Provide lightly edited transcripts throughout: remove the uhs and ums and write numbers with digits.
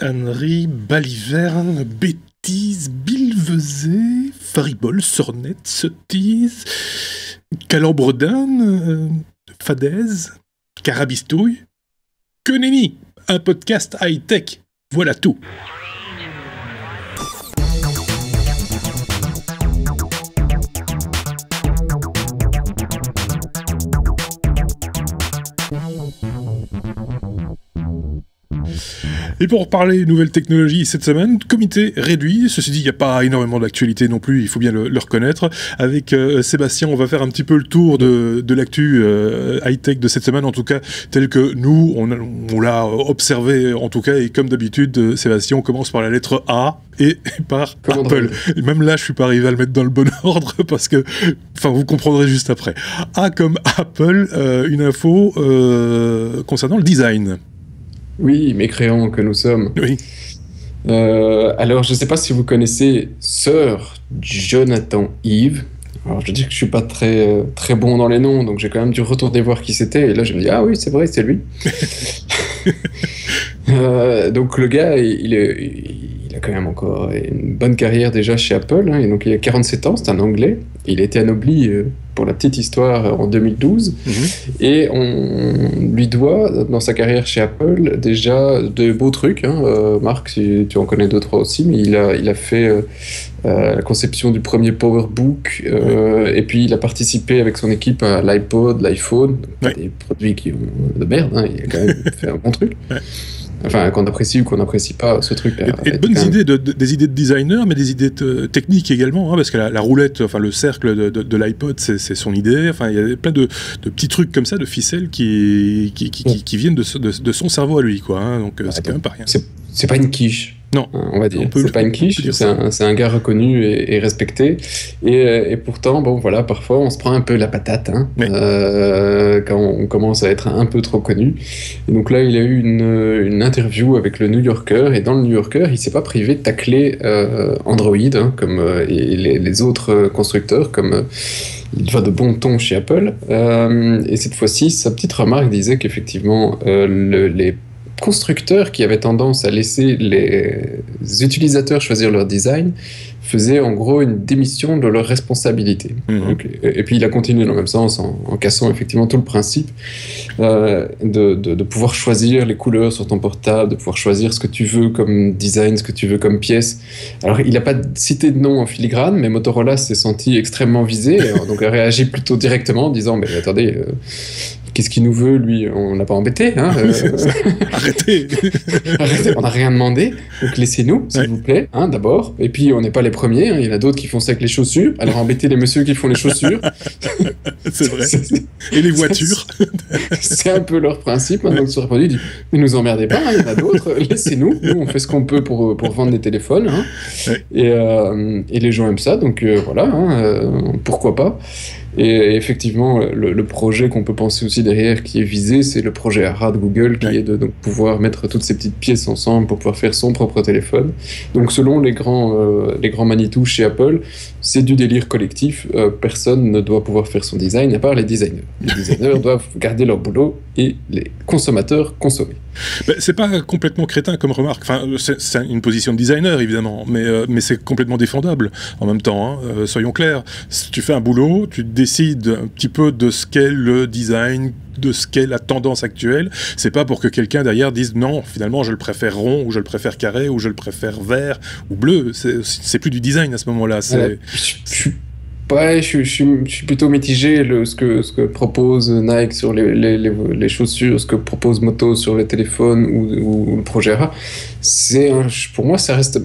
Henry, Baliverne, Bêtise, Billevesée, Faribol, Sornette, Sottise, Calambredin, Fadaise, Carabistouille, Que nenni, un podcast high-tech, voilà tout. Et pour parler nouvelles technologies cette semaine, comité réduit. Ceci dit, il n'y a pas énormément d'actualité non plus, il faut bien le reconnaître. Avec Sébastien, on va faire un petit peu le tour de l'actu high-tech de cette semaine, en tout cas, tel que nous, on l'a observé, en tout cas, et comme d'habitude, Sébastien, on commence par la lettre A et par Apple. Et même là, je ne suis pas arrivé à le mettre dans le bon ordre, parce que, enfin, vous comprendrez juste après. A comme Apple, une info concernant le design. Oui, mécréants que nous sommes. Oui. Alors, je ne sais pas si vous connaissez Sir Jonathan Ive. Alors, je dis que je ne suis pas très bon dans les noms, donc j'ai quand même dû retourner voir qui c'était. Et là, je me dis, ah oui, c'est vrai, c'est lui. Donc, le gars, il a quand même encore une bonne carrière déjà chez Apple. Hein, et donc, il a 47 ans, c'est un Anglais. Il a été anobli, pour la petite histoire, en 2012. Et on lui doit, dans sa carrière chez Apple, déjà de beaux trucs. Hein. Marc, si tu en connais deux, trois aussi, mais il a fait la conception du premier PowerBook. Et puis, il a participé avec son équipe à l'iPod, l'iPhone. Des produits qui ont de merde. Hein. Il a quand même fait un bon truc. Enfin, qu'on apprécie ou qu'on n'apprécie pas ce truc-là. Et de bonnes idées, des idées de designer, mais des idées techniques également, hein, parce que la roulette, enfin le cercle de l'iPod, c'est son idée. Enfin, il y a plein de petits trucs comme ça, de ficelles qui viennent de son cerveau à lui, quoi. Hein, donc c'est quand même pas rien. C'est pas une quiche. Non, on va dire. C'est pas une quiche, c'est un gars reconnu et respecté. Et pourtant, bon, voilà, parfois on se prend un peu la patate quand on commence à être un peu trop connu. Et donc là, il a eu une interview avec le New Yorker, et dans le New Yorker, il s'est pas privé de tacler Android, hein, comme et les autres constructeurs, comme il va de bon ton chez Apple. Et cette fois-ci, sa petite remarque disait qu'effectivement, les constructeurs qui avaient tendance à laisser les utilisateurs choisir leur design faisaient en gros une démission de leur responsabilité. Donc, et puis il a continué dans le même sens en cassant effectivement tout le principe de pouvoir choisir les couleurs sur ton portable, de pouvoir choisir ce que tu veux comme design, ce que tu veux comme pièce. Alors il n'a pas cité de nom en filigrane, mais Motorola s'est senti extrêmement visé, donc a réagi plutôt directement en disant mais attendez, qu'est-ce qu'il nous veut, lui? On l'a pas embêté, hein. Arrêtez. Arrêtez, on n'a rien demandé. Donc laissez-nous, s'il vous plaît, hein, d'abord. Et puis on n'est pas les premiers, hein. Il y en a d'autres qui font ça avec les chaussures. Alors embêtez les messieurs qui font les chaussures. C'est vrai. Et les voitures. C'est un peu leur principe. Hein. Donc sur le produit, dit, ne nous emmerdez pas, hein, il y en a d'autres. Laissez-nous. Nous, on fait ce qu'on peut pour vendre des téléphones. Hein. Et les gens aiment ça, donc voilà. Hein, pourquoi pas. Et effectivement, le projet qu'on peut penser aussi derrière qui est visé, c'est le projet ARA de Google, qui est de donc, pouvoir mettre toutes ces petites pièces ensemble pour pouvoir faire son propre téléphone. Donc selon les grands Manitou chez Apple, c'est du délire collectif. Personne ne doit pouvoir faire son design, à part les designers. Les designers doivent garder leur boulot et les consommateurs consommer. C'est pas complètement crétin comme remarque. Enfin, c'est une position de designer, évidemment, mais c'est complètement défendable en même temps. Hein. Soyons clairs, si tu fais un boulot, tu décides un petit peu de ce qu'est le design, de ce qu'est la tendance actuelle. C'est pas pour que quelqu'un derrière dise non, finalement je le préfère rond, ou je le préfère carré, ou je le préfère vert ou bleu. C'est plus du design à ce moment-là. Ouais, je suis plutôt mitigé. Ce que propose Nike sur les chaussures, ce que propose Moto sur les téléphones ou le projet ARA, pour moi, ça reste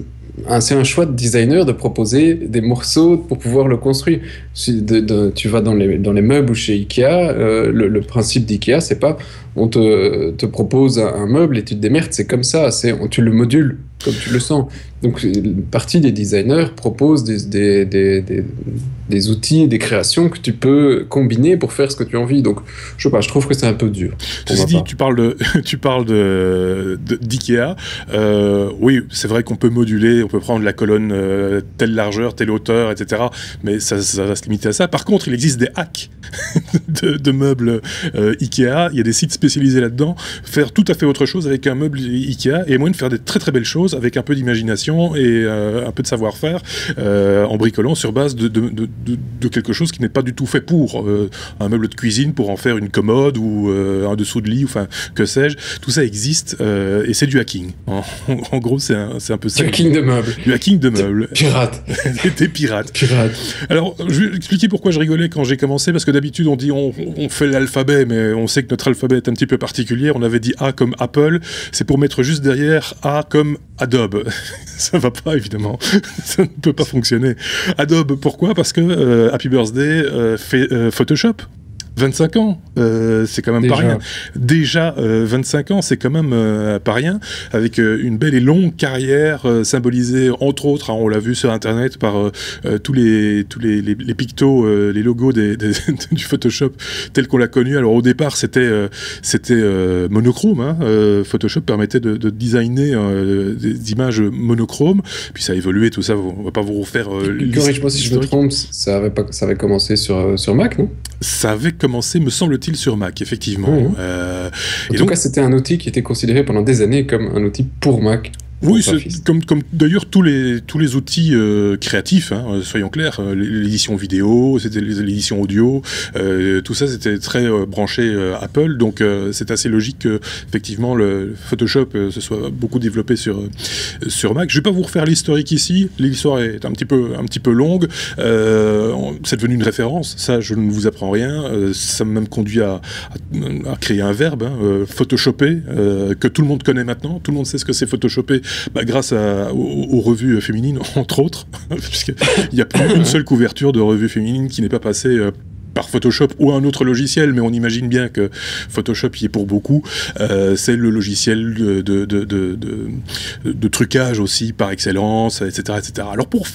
c'est un choix de designer de proposer des morceaux pour pouvoir le construire. Tu vas dans les meubles ou chez Ikea, le principe d'Ikea, c'est pas on te propose un meuble et tu te démerdes, c'est comme ça, tu le modules comme tu le sens. Donc, une partie des designers proposent des outils, des créations que tu peux combiner pour faire ce que tu as envie. Donc, je sais pas, je trouve que c'est un peu dur. Ceci dit, tu parles d'IKEA. Oui, c'est vrai qu'on peut moduler, on peut prendre la colonne telle largeur, telle hauteur, etc. Mais ça va se limiter à ça. Par contre, il existe des hacks de meubles IKEA. Il y a des sites spécialisés là-dedans. Faire tout à fait autre chose avec un meuble IKEA et moyen de faire des très très belles choses avec un peu d'imagination et un peu de savoir-faire en bricolant sur base de quelque chose qui n'est pas du tout fait pour un meuble de cuisine, pour en faire une commode ou un dessous de lit, enfin que sais-je. Tout ça existe et c'est du hacking. En gros, c'est un peu ça. Du hacking de meubles. Du hacking de meubles. Pirate. Des pirates. Pirate. Alors, je vais expliquer pourquoi je rigolais quand j'ai commencé, parce que d'habitude on dit on fait l'alphabet, mais on sait que notre alphabet est un petit peu particulier. On avait dit A comme Apple, c'est pour mettre juste derrière A comme Adobe. Ça va pas, évidemment. Ça ne peut pas fonctionner. Adobe, pourquoi ? Parce que Happy Birthday fait Photoshop. 25 ans, c'est quand même pas rien. Déjà 25 ans, c'est quand même pas rien, avec une belle et longue carrière symbolisée, entre autres, on l'a vu sur Internet, par tous les pictos, les logos du Photoshop tel qu'on l'a connu. Alors au départ, c'était monochrome. Hein. Photoshop permettait de designer des images monochromes, puis ça a évolué, tout ça, on va pas vous refaire... Corrige-moi si je me trompe, ça avait commencé sur Mac, non ? Ça avait commencé, me semble-t-il, sur Mac, effectivement. Mmh. En tout cas, c'était un outil qui était considéré pendant des années comme un outil pour Mac. Oui, c'est comme d'ailleurs tous les outils créatifs, hein, soyons clairs, l'édition vidéo, c'était l'édition audio, tout ça c'était très branché Apple, donc c'est assez logique que effectivement le Photoshop se soit beaucoup développé sur Mac. Je vais pas vous refaire l'historique ici, l'histoire est un petit peu longue, c'est devenu une référence, ça je ne vous apprends rien, ça m'a même conduit à créer un verbe, hein, photoshopper, que tout le monde connaît maintenant, tout le monde sait ce que c'est photoshopper. Grâce aux revues féminines, entre autres, puisqu'il n'y a plus une seule couverture de revue féminine qui n'est pas passée par Photoshop ou un autre logiciel, mais on imagine bien que Photoshop y est pour beaucoup. C'est le logiciel de trucage aussi par excellence, etc., etc. Alors pour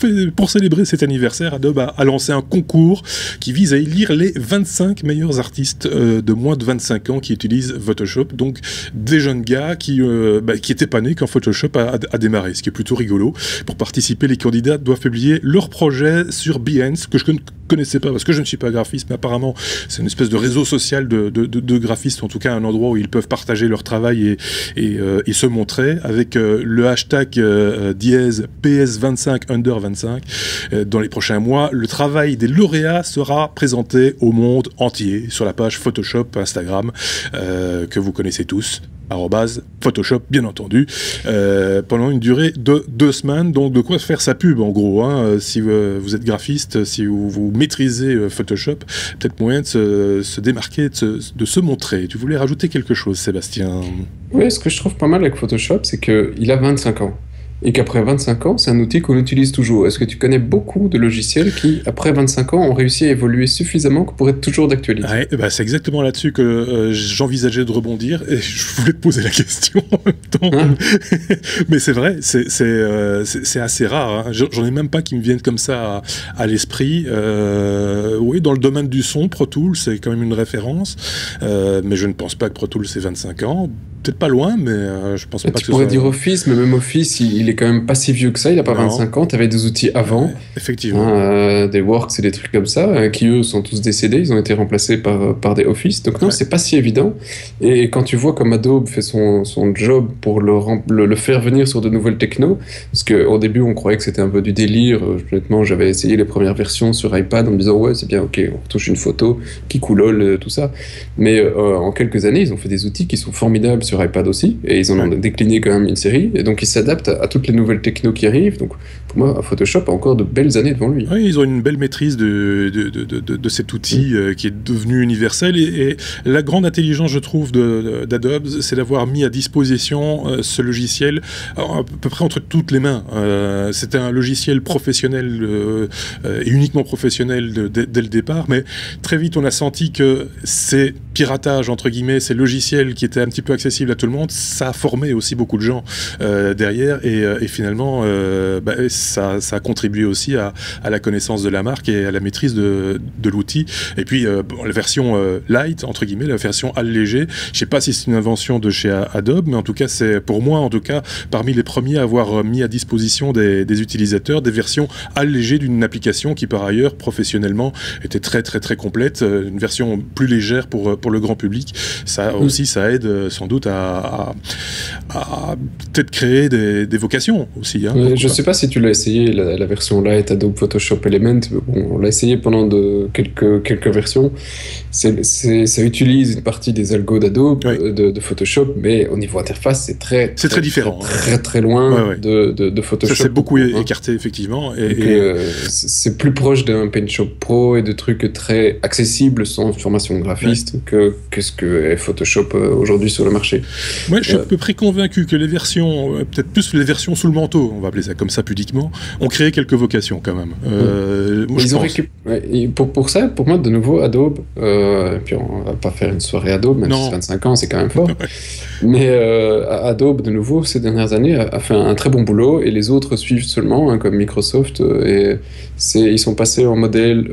célébrer cet anniversaire, Adobe a lancé un concours qui vise à élire les 25 meilleurs artistes de moins de 25 ans qui utilisent Photoshop, donc des jeunes gars qui étaient pas nés quand Photoshop a démarré, ce qui est plutôt rigolo. Pour participer, les candidats doivent publier leur projet sur Behance, que je ne connaissais pas parce que je ne suis pas graphiste, mais apparemment c'est une espèce de réseau social de graphistes, en tout cas un endroit où ils peuvent partager leur travail et se montrer avec le hashtag dièse PS25under25. Dans les prochains mois, le travail des lauréats sera présenté au monde entier sur la page Photoshop Instagram que vous connaissez tous. @Photoshop, bien entendu, pendant une durée de 2 semaines. Donc de quoi faire sa pub en gros, hein, si vous êtes graphiste, si vous maîtrisez Photoshop, peut-être moyen de se démarquer, de se montrer. Tu voulais rajouter quelque chose, Sébastien ? Oui, ce que je trouve pas mal avec Photoshop, c'est qu'il a 25 ans. Et qu'après 25 ans, c'est un outil qu'on utilise toujours. Est-ce que tu connais beaucoup de logiciels qui, après 25 ans, ont réussi à évoluer suffisamment pour être toujours d'actualité ? Ouais, c'est exactement là-dessus que j'envisageais de rebondir, et je voulais te poser la question en même temps. Mais c'est vrai, c'est assez rare. Hein. J'en ai même pas qui me viennent comme ça à l'esprit. Oui, dans le domaine du son, Pro Tools, c'est quand même une référence. Mais je ne pense pas que Pro Tools, c'est 25 ans. Peut-être pas loin, mais je pense pas que ce soit... Tu pourrais dire Office, mais même Office, il est quand même pas si vieux que ça, il a pas 25 ans, tu avais des outils avant. Effectivement. Des Works et des trucs comme ça, qui eux sont tous décédés, ils ont été remplacés par des Office, donc non, c'est pas si évident. Et quand tu vois comme Adobe fait son job pour le faire venir sur de nouvelles technos, parce qu'au début on croyait que c'était un peu du délire, honnêtement j'avais essayé les premières versions sur iPad en me disant ouais c'est bien, ok, on retouche une photo, qui coulole, tout ça. Mais en quelques années, ils ont fait des outils qui sont formidables sur iPad aussi, et ils en ont décliné quand même une série, et donc ils s'adaptent à toutes les nouvelles technos qui arrivent. Donc pour moi, Photoshop a encore de belles années devant lui. Oui, ils ont une belle maîtrise de cet outil qui est devenu universel, et la grande intelligence, je trouve, d'Adobe, c'est d'avoir mis à disposition vraiment ce logiciel à peu près entre toutes les mains. C'était un logiciel professionnel et uniquement professionnel dès le départ, mais très vite on a senti que ces piratages, entre guillemets, ces logiciels qui étaient un petit peu accessibles à tout le monde, ça a formé aussi beaucoup de gens derrière, et finalement ça a contribué aussi à la connaissance de la marque et à la maîtrise de l'outil. Et puis la version light, entre guillemets, la version allégée, je sais pas si c'est une invention de chez Adobe, mais en tout cas c'est pour moi en tout cas parmi les premiers à avoir mis à disposition des utilisateurs des versions allégées d'une application qui par ailleurs professionnellement était très très très complète, une version plus légère pour le grand public. Ça aussi, ça aide sans doute à peut-être créer des vocations aussi. Hein, je sais pas si tu l'as essayé, la version light Adobe Photoshop Element. Bon, on l'a essayé pendant quelques versions. Ça utilise une partie des algos d'Adobe, de Photoshop, mais au niveau interface, c'est très différent. Très loin de Photoshop. Ça s'est beaucoup écarté, effectivement. C'est plus proche d'un PaintShop Pro et de trucs très accessibles sans formation de graphiste que ce que est Photoshop aujourd'hui sur le marché. Moi, je suis à peu près convaincu que les versions, peut-être plus les versions sous le manteau, on va appeler ça comme ça pudiquement, ont créé quelques vocations quand même. Pour ça, pour moi, de nouveau, Adobe, et puis on va pas faire une soirée Adobe, même si 25 ans, c'est quand même fort. Mais Adobe, de nouveau, ces dernières années, a fait un très bon boulot, et les autres suivent seulement, hein, comme Microsoft, ils sont passés en modèle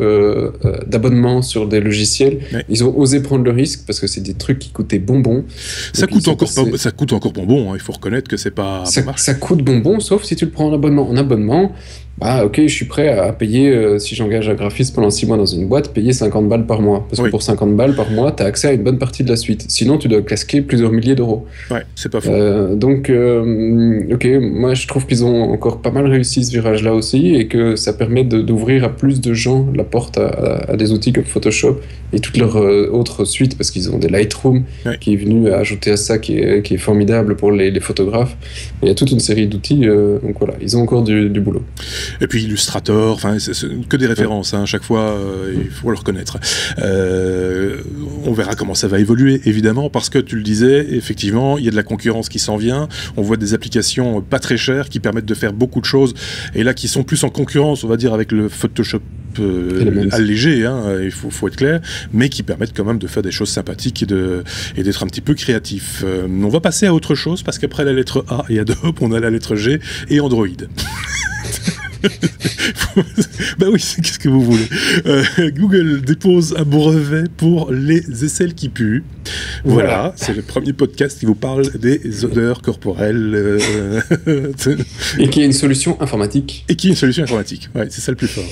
d'abonnement sur des logiciels. Ils ont osé prendre le risque, parce que c'est des trucs qui coûtaient bonbon. Ça coûte encore bonbon, hein, il faut reconnaître que c'est pas... Ça coûte bonbon, sauf si tu le prends en abonnement. En abonnement, ok, je suis prêt à payer, si j'engage un graphiste pendant 6 mois dans une boîte, payer 50 balles par mois. Parce que pour 50 balles par mois, tu as accès à une bonne partie de la suite. Sinon, tu dois casquer plusieurs milliers d'euros. Ouais, c'est pas faux. Donc, ok, moi je trouve qu'ils ont encore pas mal réussi ce virage-là aussi, et que ça permet d'ouvrir à plus de gens la porte à des outils comme Photoshop et toutes leurs autres suites, parce qu'ils ont des Lightroom qui est venu ajouter à ça, qui est formidable pour les photographes. Et il y a toute une série d'outils, donc voilà, ils ont encore du boulot. Et puis Illustrator, enfin, c'est que des références, hein, à chaque fois, il faut le reconnaître. On verra comment ça va évoluer, évidemment, parce que tu le disais, effectivement, il y a de la concurrence qui s'en vient. On voit des applications pas très chères qui permettent de faire beaucoup de choses, et là qui sont plus en concurrence, on va dire, avec le Photoshop allégé, hein, il faut être clair, mais qui permettent quand même de faire des choses sympathiques et d'être un petit peu créatif. On va passer à autre chose, parce qu'après la lettre A et Adobe, on a la lettre G et Android. Bah oui, qu'est-ce que vous voulez. Google dépose un brevet pour les aisselles qui puent. Voilà, c'est le premier podcast qui vous parle des odeurs corporelles. Et qui est une solution informatique. Ouais, c'est ça le plus fort.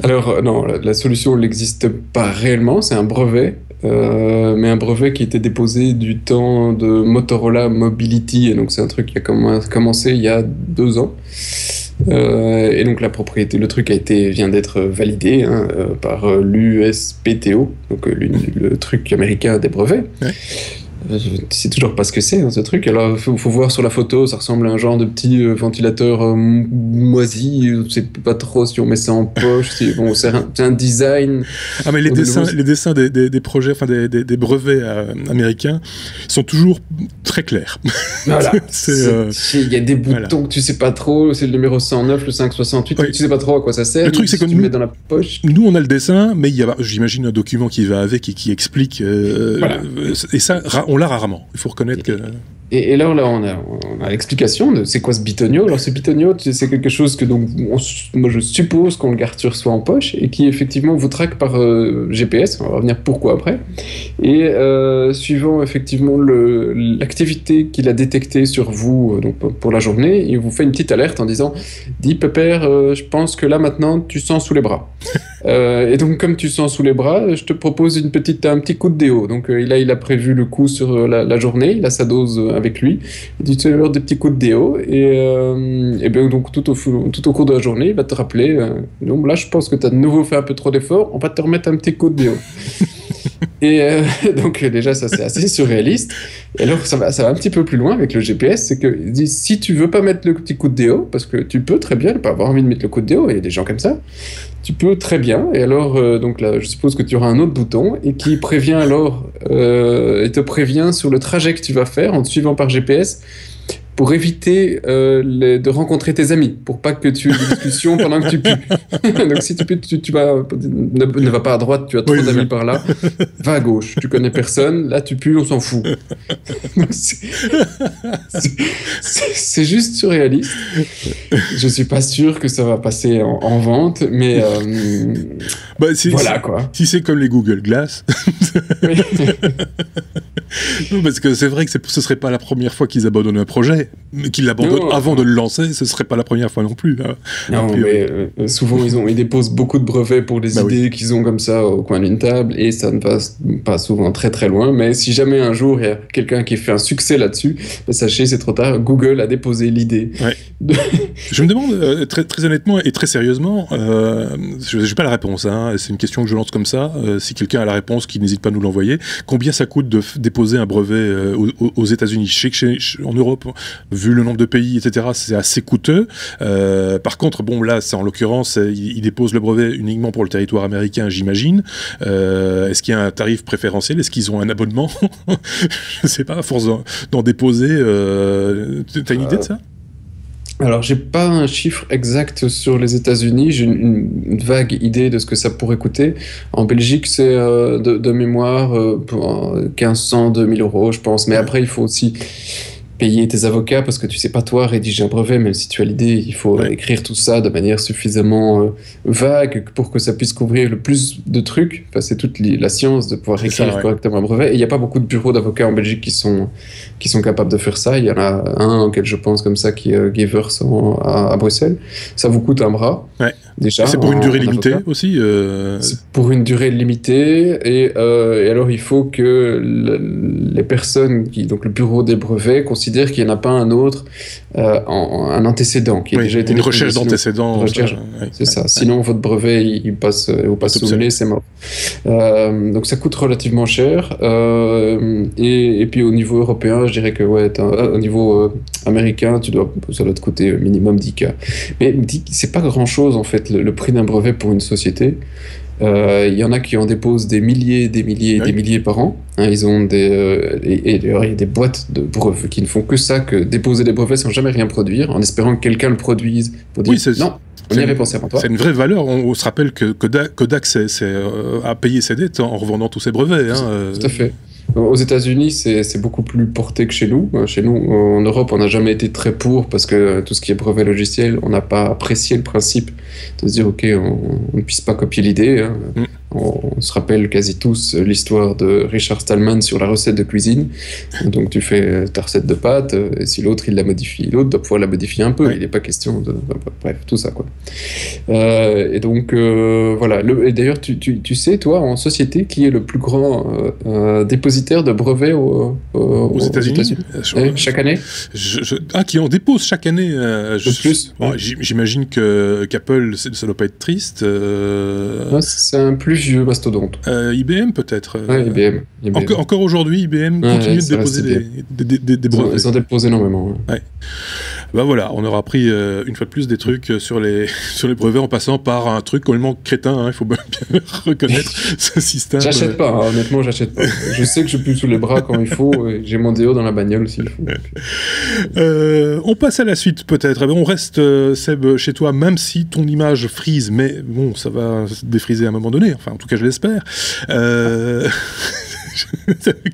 Alors, non, la solution n'existe pas réellement, c'est un brevet. Mais un brevet qui était déposé du temps de Motorola Mobility, et donc c'est un truc qui a commencé il y a 2 ans. Et donc la propriété, le truc vient d'être validé par l'USPTO, donc le truc américain des brevets. Ouais. Je ne sais toujours pas ce que c'est, ce truc. Alors, il faut voir sur la photo, ça ressemble à un genre de petit ventilateur moisi. Je ne sais pas trop si on met ça en poche. Bon, c'est un design. Ah, mais les dessins des projets, enfin des brevets américains sont toujours très clairs. Voilà. Il y a des boutons que tu ne sais pas trop. C'est le numéro 109, le 568. Tu ne sais pas trop à quoi ça sert. Le truc, c'est que tu le mets dans la poche. Nous, on a le dessin, mais il y a, j'imagine, un document qui va avec et qui explique. Voilà. Et ça, on l'a rarement, il faut reconnaître que... Et là, on a l'explication de c'est quoi ce bitonio. Alors ce bitonio, c'est quelque chose que donc, moi je suppose qu'on le garde sur soi en poche et qui effectivement vous traque par GPS, on va revenir pourquoi après, et suivant effectivement l'activité qu'il a détectée sur vous donc pour la journée, il vous fait une petite alerte en disant « Dis Pépère, je pense que là maintenant tu sens sous les bras ». Et donc comme tu sens sous les bras, je te propose un petit coup de déo. Donc il a prévu le coup sur la journée, il a sa dose avec lui, il dit tu as des petits coups de déo et bien donc tout au cours de la journée il va te rappeler donc là je pense que tu as de nouveau fait un peu trop d'efforts, on va te remettre un petit coup de déo. Et donc déjà ça c'est assez surréaliste. Et alors ça va un petit peu plus loin avec le GPS, c'est que il dit si tu veux pas mettre le petit coup de déo, parce que tu peux très bien ne pas avoir envie de mettre le coup de déo, il y a des gens comme ça, tu peux très bien, et alors donc là je suppose que tu auras un autre bouton et qui prévient alors et te prévient sur le trajet que tu vas faire en te suivant par GPS. pour éviter de rencontrer tes amis, pour pas que tu aies des discussions pendant que tu pues. Donc si tu pues, ne va pas à droite, tu as trop d'amis par là, va à gauche, tu connais personne, là tu pues, on s'en fout. C'est juste surréaliste. Je suis pas sûr que ça va passer en vente, mais voilà quoi. Si c'est comme les Google Glass. Non, parce que c'est vrai que ce serait pas la première fois qu'ils abandonnent un projet, mais qu'ils l'abandonnent avant de le lancer, ce serait pas la première fois non plus. Hein. Non, mais souvent ils déposent beaucoup de brevets pour des idées qu'ils ont comme ça au coin d'une table, et ça ne passe pas souvent très très loin. Mais si jamais un jour il y a quelqu'un qui fait un succès là-dessus, sachez, c'est trop tard. Google a déposé l'idée. Ouais. Je me demande très, très honnêtement et très sérieusement, je n'ai pas la réponse, hein, c'est une question que je lance comme ça, si quelqu'un a la réponse, qu'il n'hésite pas à nous l'envoyer. Combien ça coûte de déposer un brevet aux États-Unis? Je sais que en Europe, vu le nombre de pays, etc., c'est assez coûteux. Par contre, bon, là, c'est en l'occurrence, il dépose le brevet uniquement pour le territoire américain, j'imagine. Est-ce qu'il y a un tarif préférentiel? Est-ce qu'ils ont un abonnement? Je sais pas, à force d'en déposer. T'as une idée de ça? Alors, j'ai pas un chiffre exact sur les États-Unis, j'ai une vague idée de ce que ça pourrait coûter. En Belgique, c'est de mémoire 1500, 2000 euros, je pense. Mais après, il faut aussi payer tes avocats parce que tu sais pas toi rédiger un brevet, même si tu as l'idée, il faut écrire tout ça de manière suffisamment vague pour que ça puisse couvrir le plus de trucs. Enfin, c'est toute la science de pouvoir écrire correctement un brevet. Et il n'y a pas beaucoup de bureaux d'avocats en Belgique qui sont capables de faire ça. Il y en a un auquel je pense comme ça qui est Gevers à Bruxelles. Ça vous coûte un bras. Ouais. Déjà, c'est pour une durée limitée aussi C'est pour une durée limitée et alors il faut que les personnes donc le bureau des brevets considère qu'il n'y en a pas un autre un antécédent qui a déjà été une recherche d'antécédent. C'est ça. Sinon votre brevet il passe sous le nez, c'est mort. Donc ça coûte relativement cher et puis au niveau européen je dirais que au niveau américain ça doit te coûter minimum 10K. Mais c'est pas grand chose en fait le prix d'un brevet pour une société. Il y en a qui en déposent des milliers par an. Hein, ils ont et d'ailleurs il y a des boîtes de brevets qui ne font que ça, que déposer des brevets sans jamais rien produire, en espérant que quelqu'un le produise pour dire non. On y avait pensé avant toi. C'est une vraie valeur. On se rappelle que Kodak a payé ses dettes en revendant tous ses brevets. Hein. Tout à fait. Aux États-Unis, c'est beaucoup plus porté que chez nous. Chez nous, en Europe, on n'a jamais été très pour parce que tout ce qui est brevet logiciel, on n'a pas apprécié le principe de se dire ok, on ne puisse pas copier l'idée. Hein. On se rappelle quasi tous l'histoire de Richard Stallman sur la recette de cuisine. Donc tu fais ta recette de pâtes, et si l'autre il la modifie, l'autre doit pouvoir la modifier un peu. Il n'est pas question de... Bref, tout ça quoi. Et donc voilà. Et d'ailleurs, tu sais, toi, en société, qui est le plus grand dépositaire de brevets aux États-Unis chaque année qui en dépose chaque année. Plus. J'imagine qu'Apple, ça ne doit pas être triste. C'est un plus vieux mastodonte. IBM peut-être. IBM. Encore aujourd'hui, IBM continue de déposer des brevets. Ils en déposent énormément. Ouais. Ben voilà, on aura appris une fois de plus des trucs sur les brevets en passant par un truc complètement crétin, hein, il faut bien reconnaître ce système. J'achète pas, hein, honnêtement, j'achète pas. Je sais que je pue sous les bras quand il faut, et j'ai mon déo dans la bagnole s'il faut. On passe à la suite peut-être. On reste, Seb, chez toi, même si ton image frise, mais bon, ça va se défriser à un moment donné, enfin en tout cas je l'espère.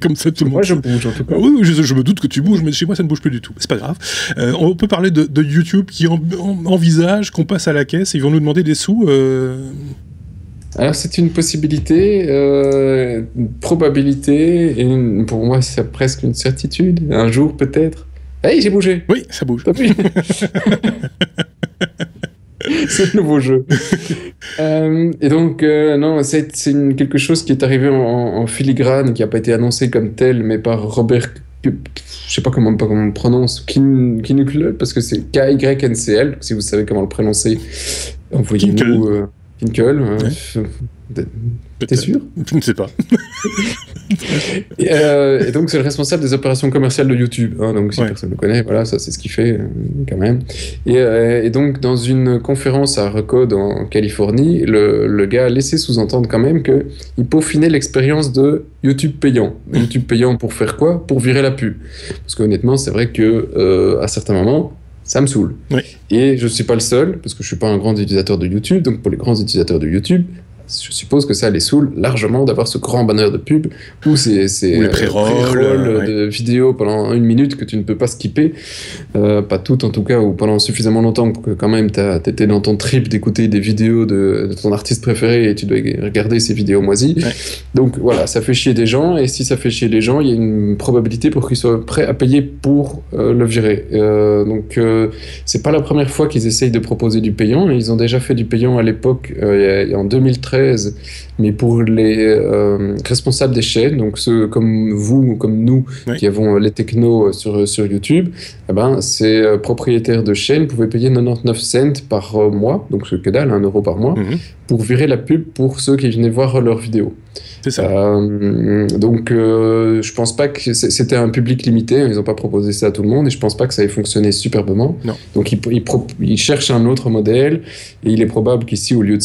Comme ça tout le monde. Moi je bouge en tout cas. Oui, je me doute que tu bouges, mais chez moi ça ne bouge plus du tout. C'est pas grave. On peut parler de YouTube qui envisage qu'on passe à la caisse et ils vont nous demander des sous. Alors c'est une possibilité, une probabilité, et pour moi c'est presque une certitude. Un jour peut-être. Hey, j'ai bougé. Oui, ça bouge. C'est le nouveau jeu. Et donc, non, c'est quelque chose qui est arrivé en filigrane, qui n'a pas été annoncé comme tel, mais par Robert, je sais pas comment on prononce, Kinkle, parce que c'est Kyncl, si vous savez comment le prononcer, envoyez-nous Kinkle. T'es sûr? Je ne sais pas. Et donc, c'est le responsable des opérations commerciales de YouTube. Hein, donc, si personne ne le connaît, voilà, ça, c'est ce qu'il fait quand même. Et donc, dans une conférence à Recode en Californie, le gars a laissé sous-entendre quand même qu'il peaufinait l'expérience de YouTube payant. YouTube payant pour faire quoi? Pour virer la pub. Parce qu'honnêtement, c'est vrai que à certains moments, ça me saoule. Et je ne suis pas le seul, parce que je ne suis pas un grand utilisateur de YouTube. Donc, pour les grands utilisateurs de YouTube, je suppose que ça les saoule largement d'avoir ce grand banner de pub où c'est les pré-rolls de vidéos pendant 1 minute que tu ne peux pas skipper, pas toutes en tout cas, ou pendant suffisamment longtemps pour que quand même t'étais dans ton trip d'écouter des vidéos de ton artiste préféré et tu dois regarder ces vidéos moisies. Donc voilà, ça fait chier des gens, et si ça fait chier les gens, il y a une probabilité pour qu'ils soient prêts à payer pour le virer. Donc c'est pas la première fois qu'ils essayent de proposer du payant. Ils ont déjà fait du payant à l'époque, en 2013, mais pour les responsables des chaînes, donc ceux comme vous ou comme nous qui avons les technos sur YouTube, eh ben, ces propriétaires de chaînes pouvaient payer 99 cents par mois, donc c'est que dalle, 1 euro par mois, pour virer la pub pour ceux qui venaient voir leurs vidéos. C'est ça. Donc, je pense pas que c'était un public limité. Ils n'ont pas proposé ça à tout le monde, et je pense pas que ça ait fonctionné superbement. Non. Donc, ils cherchent un autre modèle, et il est probable qu'ici, au lieu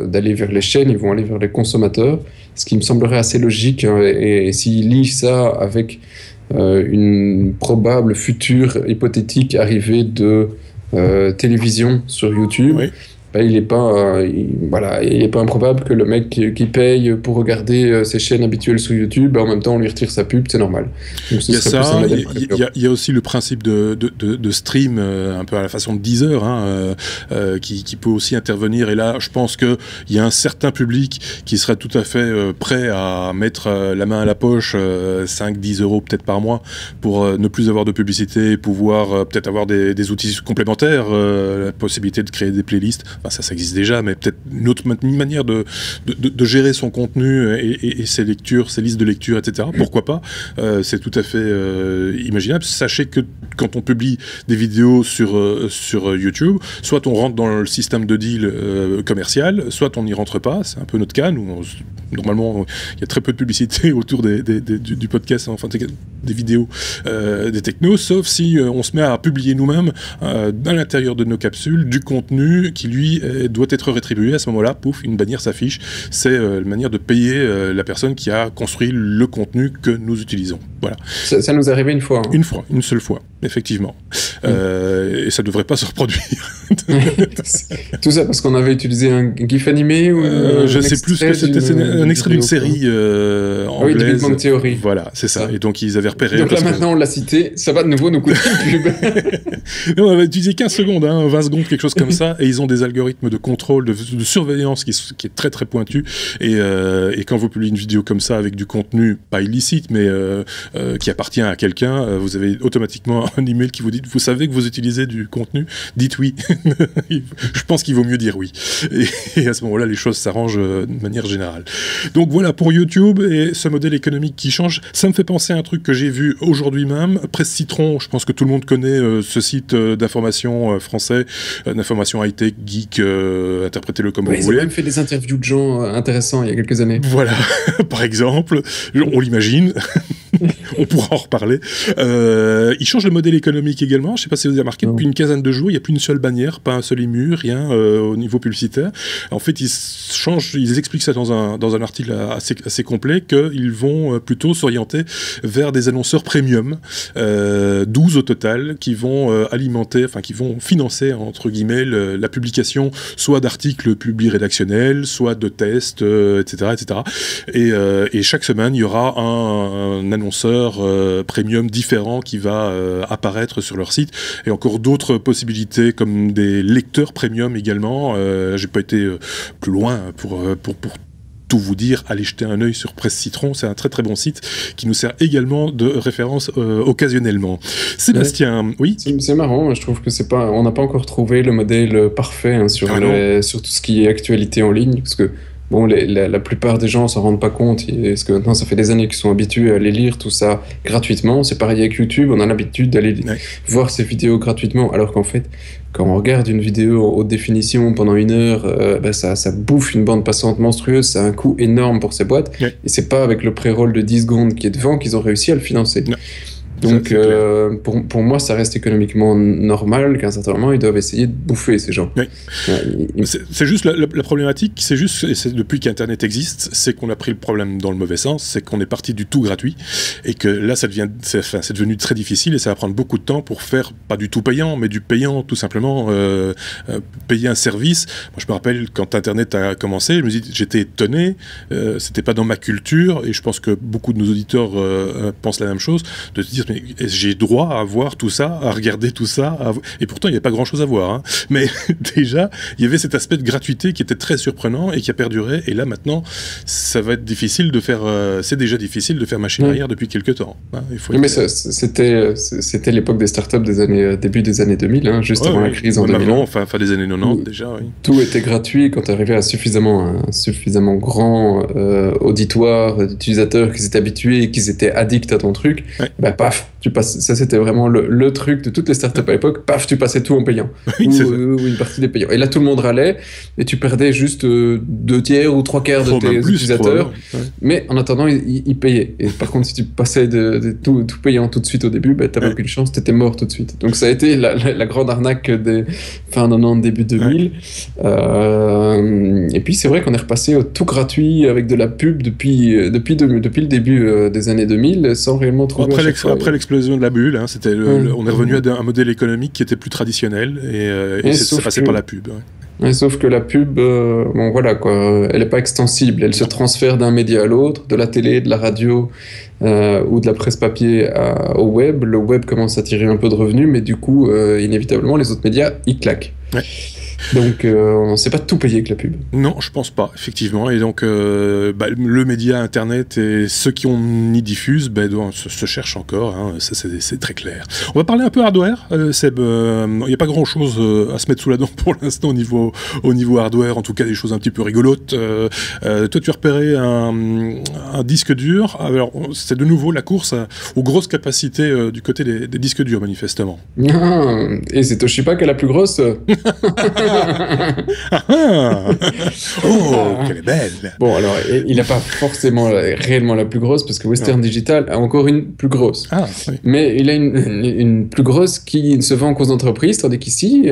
d'aller vers les chaînes, ils vont aller vers les consommateurs, ce qui me semblerait assez logique. Hein, et s'ils lient ça avec une probable future hypothétique arrivée de télévision sur YouTube. Il n'est pas, pas improbable que le mec qui paye pour regarder ses chaînes habituelles sur YouTube, en même temps on lui retire sa pub, c'est normal. Donc, il y a ça, il y a aussi le principe de stream un peu à la façon de Deezer, hein, qui peut aussi intervenir, et là je pense qu'il y a un certain public qui serait tout à fait prêt à mettre la main à la poche, 5-10 euros peut-être par mois, pour ne plus avoir de publicité, pouvoir peut-être avoir des outils complémentaires, la possibilité de créer des playlists. Enfin, ça existe déjà, mais peut-être une manière de gérer son contenu et ses lectures, ses listes de lecture, etc. Pourquoi pas? C'est tout à fait imaginable. Sachez que quand on publie des vidéos sur YouTube, soit on rentre dans le système de deal commercial, soit on n'y rentre pas. C'est un peu notre cas. Nous, normalement, il y a très peu de publicité autour du podcast, enfin des vidéos des technos, sauf si on se met à publier nous-mêmes à l'intérieur de nos capsules du contenu qui, lui, doit être rétribué. À ce moment-là, pouf, une bannière s'affiche. C'est la manière de payer la personne qui a construit le contenu que nous utilisons. Voilà. Ça nous est arrivé une fois. Hein. Une seule fois, effectivement. Et ça ne devrait pas se reproduire. Tout ça parce qu'on avait utilisé un GIF animé ou je ne sais plus ce que c'était. C'est un extrait d'une série anglaise. Oui, de Big Bang Theory. Voilà, c'est ça. Et donc, ils avaient repéré... Donc là, maintenant, on l'a cité. Ça va de nouveau nous coûter une pub. On avait utilisé 15 secondes, 20 secondes, quelque chose comme ça. Et ils ont des algorithmes de contrôle, de surveillance qui est très très pointu. Et quand vous publiez une vidéo comme ça avec du contenu, pas illicite, mais qui appartient à quelqu'un, vous avez automatiquement un email qui vous dit, vous savez que vous utilisez du contenu, dites oui. Je pense qu'il vaut mieux dire oui. Et à ce moment-là, les choses s'arrangent de manière générale. Donc voilà pour YouTube et ce modèle économique qui change. Ça me fait penser à un truc que j'ai vu aujourd'hui même. Presse Citron, je pense que tout le monde connaît ce site d'information français, d'information high-tech, geek, interprétez-le comme vous voulez. Ils ont même fait des interviews de gens intéressants il y a quelques années. Voilà, par exemple, on l'imagine. On pourra en reparler. Il change le modèle économique également. Je ne sais pas si vous avez remarqué, depuis une quinzaine de jours, il n'y a plus une seule bannière, pas un seul ému, rien au niveau publicitaire. En fait, ils expliquent ça dans un article assez complet, qu'ils vont plutôt s'orienter vers des annonceurs premium, 12 au total, qui vont qui vont financer, entre guillemets, la publication soit d'articles publiés rédactionnels, soit de tests, etc., etc. Et chaque semaine, il y aura un annonceur premium différent qui va apparaître sur leur site, et encore d'autres possibilités comme des lecteurs premium également. J'ai pas été plus loin pour tout vous dire, allez jeter un œil sur Presse Citron, c'est un très très bon site qui nous sert également de référence occasionnellement. Sébastien, oui. C'est marrant, je trouve que on n'a pas encore trouvé le modèle parfait sur tout ce qui est actualité en ligne, parce que bon, la plupart des gens s'en rendent pas compte, parce que maintenant ça fait des années qu'ils sont habitués à aller lire tout ça gratuitement. C'est pareil avec YouTube, on a l'habitude d'aller voir ces vidéos gratuitement, alors qu'en fait, quand on regarde une vidéo en haute définition pendant 1 heure, ça bouffe une bande passante monstrueuse, ça a un coût énorme pour ces boîtes, et c'est pas avec le pré-roll de 10 secondes qui est devant qu'ils ont réussi à le financer. Donc, pour moi, ça reste économiquement normal qu'à un certain moment, ils doivent essayer de bouffer ces gens. Oui. C'est juste la problématique, c'est juste, et c'est depuis qu'Internet existe, c'est qu'on a pris le problème dans le mauvais sens, c'est qu'on est parti du tout gratuit, et que là, c'est devenu très difficile, et ça va prendre beaucoup de temps pour faire, pas du tout payant, mais du payant, tout simplement, payer un service. Moi, je me rappelle, quand Internet a commencé, j'étais étonné, c'était pas dans ma culture, et je pense que beaucoup de nos auditeurs pensent la même chose, de se dire, mais j'ai droit à voir tout ça, à regarder tout ça, et pourtant il n'y a pas grand chose à voir, hein. Mais déjà il y avait cet aspect de gratuité qui était très surprenant et qui a perduré, et là maintenant ça va être difficile de faire, c'est déjà difficile de faire machine arrière depuis quelques temps, hein. Mais c'était l'époque des startups début des années 2000, hein, juste avant la crise en 2000. Fin des années 90 déjà, oui. Tout était gratuit. Quand tu arrivais à un suffisamment grand auditoire d'utilisateurs qui s'étaient habitués et qui étaient addicts à ton truc, paf, ça c'était vraiment le truc de toutes les startups à l'époque, paf, tu passais tout en payant, ou une partie des payants, et là tout le monde râlait, et tu perdais juste 2 tiers ou 3 quarts de tes utilisateurs, mais en attendant ils payaient, et par contre si tu passais de tout payant tout de suite au début, t'avais aucune chance, t'étais mort tout de suite. Donc ça a été la grande arnaque des fin 90, début 2000, et puis c'est vrai qu'on est repassé au tout gratuit avec de la pub depuis le début des années 2000, sans réellement trouver après l'explosion de la bulle, hein, on est revenu à un modèle économique qui était plus traditionnel, et ça passait par la pub. Sauf que la pub, bon voilà quoi, elle n'est pas extensible, elle se transfère d'un média à l'autre, de la télé, de la radio ou de la presse papier au web. Le web commence à tirer un peu de revenus, mais du coup, inévitablement, les autres médias, ils claquent. Donc, on ne sait pas tout payer avec la pub. Non, je pense pas, effectivement. Et donc, le média Internet et ceux qui y diffusent se cherchent encore. Hein, ça, c'est très clair. On va parler un peu hardware, Seb. Il n'y a pas grand-chose à se mettre sous la dent pour l'instant au niveau hardware. En tout cas, des choses un petit peu rigolotes. Toi, tu as repéré un disque dur. Alors, c'est de nouveau la course aux grosses capacités du côté des disques durs, manifestement. Et c'est Toshiba qui est la plus grosse. Oh, qu'elle est belle. Bon, alors, il n'a pas forcément réellement la plus grosse, parce que Western Digital a encore une plus grosse. Mais il a une plus grosse qui se vend aux entreprises, tandis qu'ici,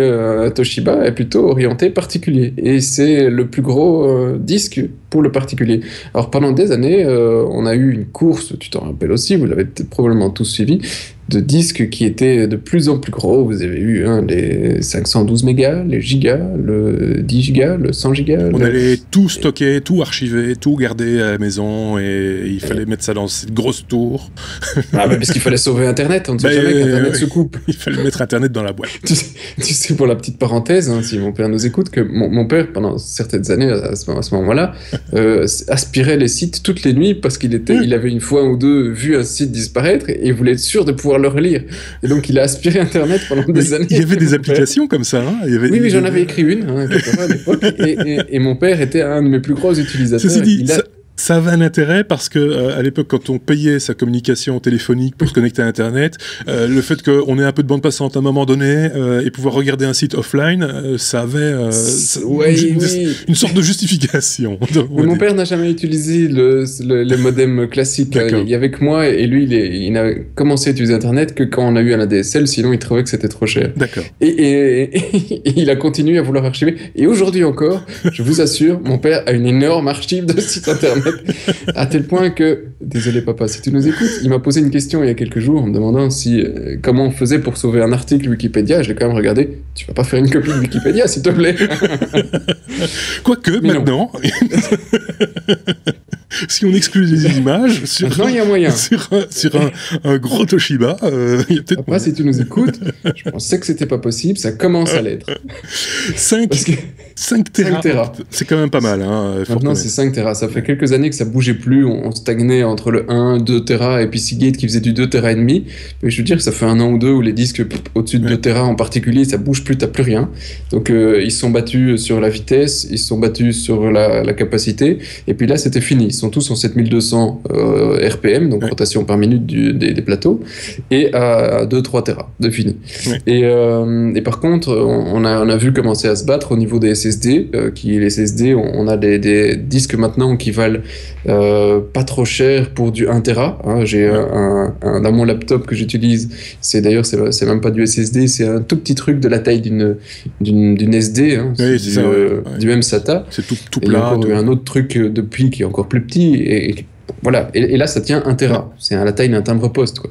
Toshiba est plutôt orienté particulier. Et c'est le plus gros disque pour le particulier. Alors, pendant des années, on a eu une course, tu t'en rappelles aussi, vous l'avez probablement tous suivi, de disques qui étaient de plus en plus gros. Vous avez eu les 512 mégas, les gigas, le 10 gigas, le 100 gigas. On allait tout stocker, tout archiver, tout garder à la maison, et il fallait mettre ça dans cette grosse tour. Parce qu'il fallait sauver Internet, on ne sait jamais qu'Internet se coupe. Il fallait mettre Internet dans la boîte. Tu sais, pour la petite parenthèse, hein, si mon père nous écoute, que mon père, pendant certaines années, à ce moment-là, aspirait les sites toutes les nuits parce qu'il avait une fois ou deux vu un site disparaître et voulait être sûr de pouvoir le relire. Et donc, il a aspiré Internet pendant des années. Il y avait des applications comme ça. Hein. Oui, j'en avais écrit une à l'époque. Et mon père était un de mes plus gros utilisateurs. Ceci dit, ça avait un intérêt parce que à l'époque, quand on payait sa communication téléphonique pour se connecter à Internet, le fait qu'on ait un peu de bande passante à un moment donné et pouvoir regarder un site offline, ça avait une sorte de justification. Mon père n'a jamais utilisé le modem classique. Il y avait que moi, et lui, il n'a commencé à utiliser Internet que quand on a eu un ADSL, sinon il trouvait que c'était trop cher. D'accord. Et il a continué à vouloir archiver. Et aujourd'hui encore, je vous assure, mon père a une énorme archive de sites Internet. À tel point que, désolé papa si tu nous écoutes, il m'a posé une question il y a quelques jours en me demandant comment on faisait pour sauver un article Wikipédia. Je l'ai quand même regardé. Tu vas pas faire une copie de Wikipédia, s'il te plaît. Quoique, mais maintenant... Si on exclut les images, maintenant, il y a moyen. Sur un gros Toshiba, il y a peut-être Après, si tu nous écoutes, je pensais que c'était pas possible, ça commence à l'être. 5 Tera. C'est quand même pas mal. Hein, maintenant, c'est 5 Tera. Ça fait quelques années que ça bougeait plus. On stagnait entre le 1, 2 Tera et puis Seagate qui faisait du 2 Tera et demi. Mais je veux dire que ça fait 1 an ou 2 où les disques au-dessus de 2 Tera en particulier, ça bouge plus, t'as plus rien. Donc, ils se sont battus sur la vitesse, ils se sont battus sur la capacité. Et puis là, c'était fini. Ils sont tous en 7200 RPM, donc rotation par minute des plateaux, et à 2-3 Tera de fini. Et par contre, on a vu commencer à se battre au niveau des SSD. Les SSD, on a des disques maintenant qui valent pas trop cher pour du 1 Tera. Hein. J'ai dans mon laptop que j'utilise, c'est même pas du SSD, c'est un tout petit truc de la taille d'une SD, hein. Du même SATA. C'est tout plat. Il y a encore un autre truc depuis qui est encore plus petit, et voilà. Et là, ça tient 1 Tera. C'est à la taille d'un timbre-poste, quoi.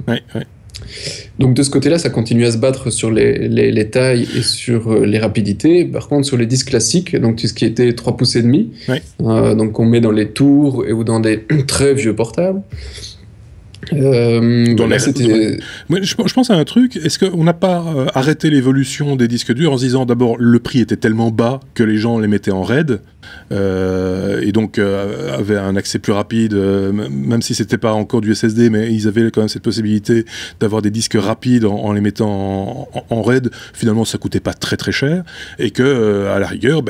Donc de ce côté-là, ça continue à se battre sur les tailles et sur les rapidités. Par contre, sur les disques classiques, donc tout ce qui était 3 pouces et demi, donc on met dans les tours ou dans des très vieux portables. Moi, je pense à un truc. Est-ce qu'on n'a pas arrêté l'évolution des disques durs en se disant d'abord le prix était tellement bas que les gens les mettaient en RAID et donc avaient un accès plus rapide, même si c'était pas encore du SSD, mais ils avaient quand même cette possibilité d'avoir des disques rapides en les mettant en RAID. Finalement, ça coûtait pas très très cher et que à la rigueur,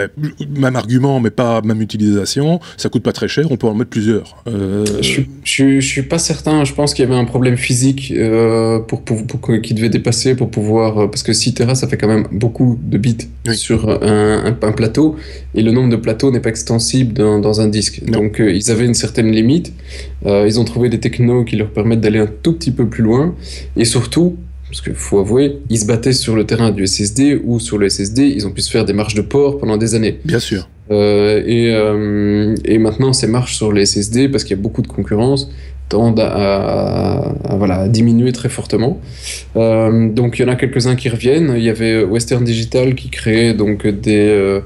même argument mais pas même utilisation, ça coûte pas très cher, on peut en mettre plusieurs. Je suis pas certain. Je pense qu'il y avait un problème physique qui devait dépasser pour pouvoir... parce que 6 Tera, ça fait quand même beaucoup de bits sur un plateau, et le nombre de plateaux n'est pas extensible dans un disque. Non. Donc ils avaient une certaine limite. Ils ont trouvé des technos qui leur permettent d'aller un tout petit peu plus loin, et surtout, parce qu'il faut avouer, ils se battaient sur le terrain du SSD, ou sur le SSD, ils ont pu se faire des marches de port pendant des années. Bien sûr. Et maintenant, ces marches sur les SSD, parce qu'il y a beaucoup de concurrence, tendent à diminuer très fortement. Donc il y en a quelques-uns qui reviennent. Il y avait Western Digital qui créait donc des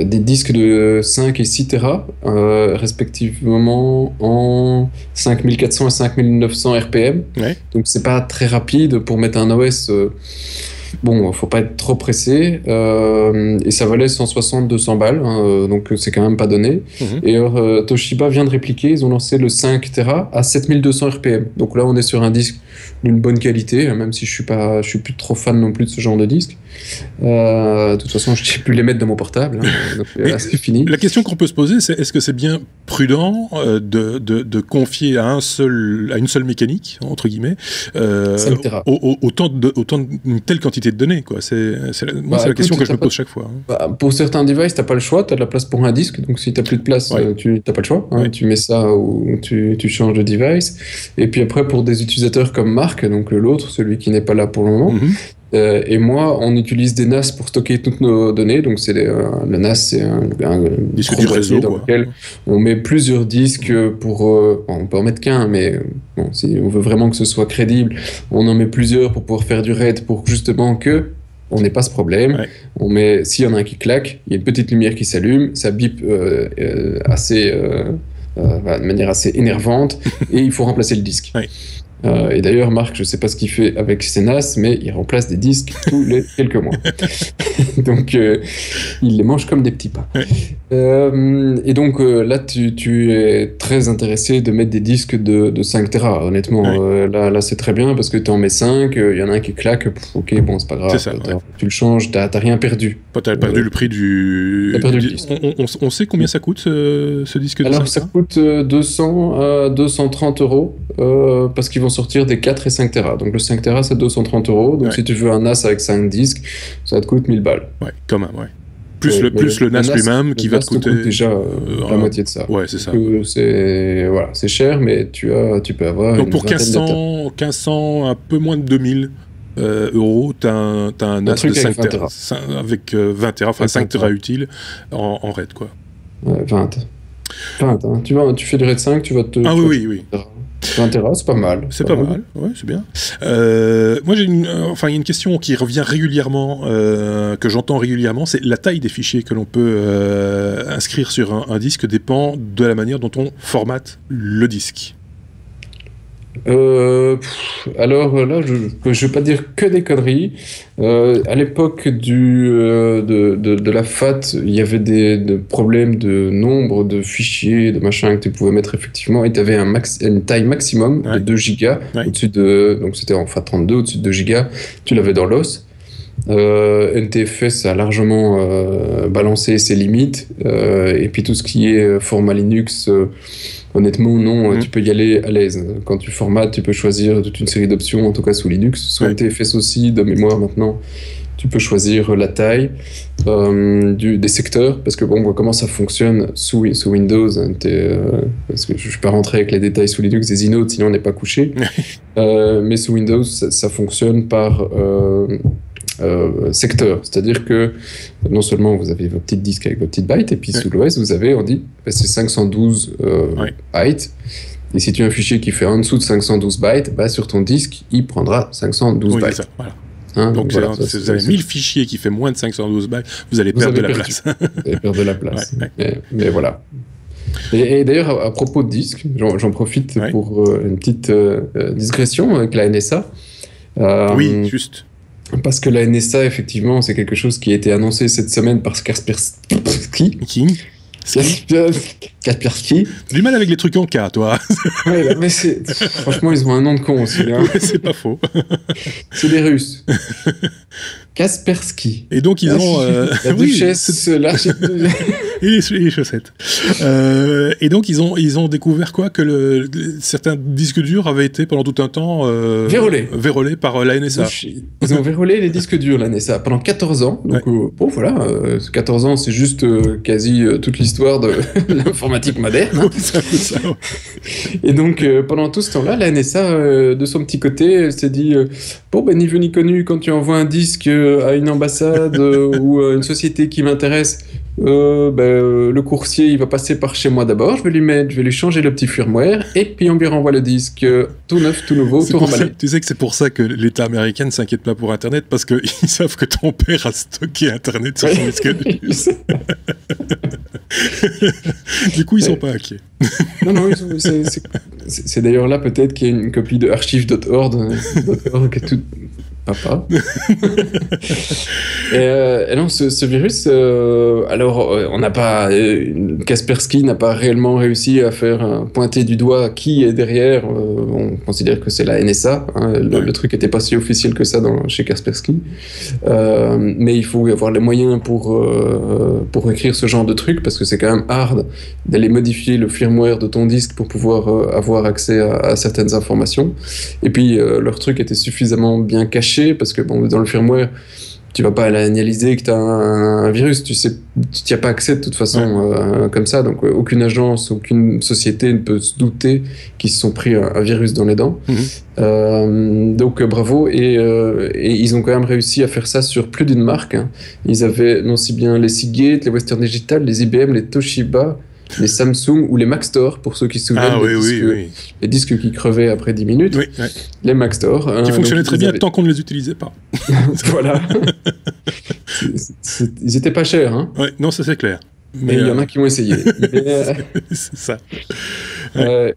disques de 5 et 6 Tera, respectivement en 5400 et 5900 RPM. Donc c'est pas très rapide pour mettre un OS. Bon, faut pas être trop pressé, et ça valait 160-200 balles, hein, donc c'est quand même pas donné. Et alors, Toshiba vient de répliquer, ils ont lancé le 5 Tera à 7200 RPM. Donc là, on est sur un disque d'une bonne qualité, même si je suis plus trop fan non plus de ce genre de disque. De toute façon, je ne sais plus les mettre dans mon portable, hein, donc là, c'est fini. La question qu'on peut se poser, c'est est-ce que c'est bien prudent de confier à une seule mécanique, entre guillemets, autant d'une telle quantité de données, quoi. C'est la question que je me pose chaque fois. Hein. Pour certains devices, t'as pas le choix, t'as de la place pour un disque, donc si t'as plus de place, tu t'as pas le choix. Hein, tu mets ça ou tu changes de device. Et puis après, pour des utilisateurs comme Marc, donc l'autre, celui qui n'est pas là pour le moment, et moi, on utilise des NAS pour stocker toutes nos données. Donc le NAS, c'est un disque du réseau dans lequel on met plusieurs disques pour... on peut en mettre qu'un, mais bon, si on veut vraiment que ce soit crédible, on en met plusieurs pour pouvoir faire du RAID, pour justement que on n'ait pas ce problème. On met, s'il y en a un qui claque, il y a une petite lumière qui s'allume, ça bip de manière assez énervante, et il faut remplacer le disque. Et d'ailleurs, Marc, je ne sais pas ce qu'il fait avec ses NAS, mais il remplace des disques tous les quelques mois. Donc, il les mange comme des petits pains. Et donc, là, tu es très intéressé de mettre des disques de 5 Tera. Honnêtement, là, c'est très bien, parce que tu en mets 5, il y en a un qui claque, ok, bon, c'est pas grave. Ça, tu le changes, t'as rien perdu. T'as perdu le prix du... T'as perdu le disque. On sait combien ça coûte, ce disque de 5 Tera ? Alors, ça coûte 200 à 230 euros, parce qu'ils vont sortir des 4 et 5 Tera. Donc le 5 Tera, c'est 230 euros. Donc si tu veux un NAS avec 5 disques, ça te coûte 1000 balles. Ouais, quand même, Plus le NAS lui-même qui va te coûter déjà la moitié de ça. Ouais, c'est ça. C'est cher, mais tu peux avoir. Donc pour 1500, un peu moins de 2000 euros, t'as un NAS de 5 Tera. Avec 20 Tera, enfin 5 Tera utile en RAID, quoi. Ouais, 20. 20, hein. Tu fais du RAID 5, tu vas te... Ah oui. 1 Tera, c'est pas mal. C'est pas mal, ouais, c'est bien. Moi, il y a une question qui revient régulièrement, que j'entends régulièrement, c'est la taille des fichiers que l'on peut inscrire sur un disque dépend de la manière dont on formate le disque. Alors là, je vais pas dire que des conneries. À l'époque de la FAT, il y avait des problèmes de nombre de fichiers, de machin que tu pouvais mettre effectivement, et tu avais une taille maximum de 2 gigas au-dessus donc c'était en FAT32, au-dessus de 2 gigas, tu l'avais dans l'os. NTFS a largement balancé ses limites, et puis tout ce qui est format Linux, honnêtement non, tu peux y aller à l'aise. Quand tu formates, tu peux choisir toute une série d'options, en tout cas sous Linux, sous NTFS aussi, de mémoire maintenant. Tu peux choisir la taille des secteurs, parce que bon, on voit comment ça fonctionne sous Windows. Parce que je ne vais pas rentrer avec les détails sous Linux des inodes, sinon on n'est pas couché. Mais sous Windows, ça fonctionne par secteur, c'est-à-dire que non seulement vous avez vos petits disques avec vos petites bytes, et puis sous l'OS vous avez, on dit, c'est 512 bytes, et si tu as un fichier qui fait en dessous de 512 bytes, sur ton disque il prendra 512 bytes. Ça, voilà. Donc voilà, si vous avez 1000 fichiers qui fait moins de 512 bytes, vous allez perdre de la place. Vous allez perdre de la place. Mais voilà. Et d'ailleurs, à propos de disques, j'en profite pour une petite digression avec la NSA. Oui, juste. Parce que la NSA, effectivement, c'est quelque chose qui a été annoncé cette semaine par Kaspersky. Kaspersky. T'as du mal avec les trucs en K, toi. Ouais, mais franchement, ils ont un nom de con aussi. Hein. Ouais, c'est pas faux. C'est des Russes. Kaspersky. Et donc, ils ont... la duchesse, l'architecte... et les chaussettes. Et donc, ils ont découvert quoi? Que certains disques durs avaient été, pendant tout un temps... vérolés par la NSA. Ils ont vérolé les disques durs, la NSA, pendant 14 ans. Donc, bon, voilà. 14 ans, c'est juste quasi toute l'histoire de l'informatique moderne. Hein. Ça. Et donc, pendant tout ce temps-là, la NSA, de son petit côté, s'est dit bon, ni vu ni connu, quand tu envoies un disque à une ambassade ou à une société qui m'intéresse, le coursier il va passer par chez moi d'abord, je vais lui changer le petit firmware, et puis on lui renvoie le disque tout neuf, tout nouveau, tout remballé. Tu sais que c'est pour ça que l'État américain ne s'inquiète pas pour Internet, parce qu'ils savent que ton père a stocké Internet sur son disque dur. Du coup, ils sont pas inquiets. Non, c'est d'ailleurs là peut-être qu'il y a une copie de archive.org qui est toute... Papa. Et non, ce virus, alors on n'a pas... Kaspersky n'a pas réellement réussi à faire pointer du doigt qui est derrière. On considère que c'est la NSA. Hein, le truc n'était pas si officiel que ça chez Kaspersky. Mais il faut avoir les moyens pour écrire ce genre de truc, parce que c'est quand même hard d'aller modifier le firmware de ton disque pour pouvoir avoir accès à certaines informations. Et puis leur truc était suffisamment bien caché, parce que bon, dans le firmware, tu vas pas analyser que tu as un virus, tu n'y as pas accès de toute façon comme ça, donc aucune agence, aucune société ne peut se douter qu'ils se sont pris un virus dans les dents. Donc bravo, et ils ont quand même réussi à faire ça sur plus d'une marque. Hein. Ils avaient non si bien les Seagate, les Western Digital, les IBM, les Toshiba, les Samsung ou les Maxtor, pour ceux qui se souviennent les disques qui crevaient après 10 minutes. Les Maxtor. Qui fonctionnaient très bien tant qu'on ne les utilisait pas. Voilà. Ils étaient pas chers. Hein. Ouais, non, ça c'est clair. Mais il y en a qui ont essayé. C'est ça.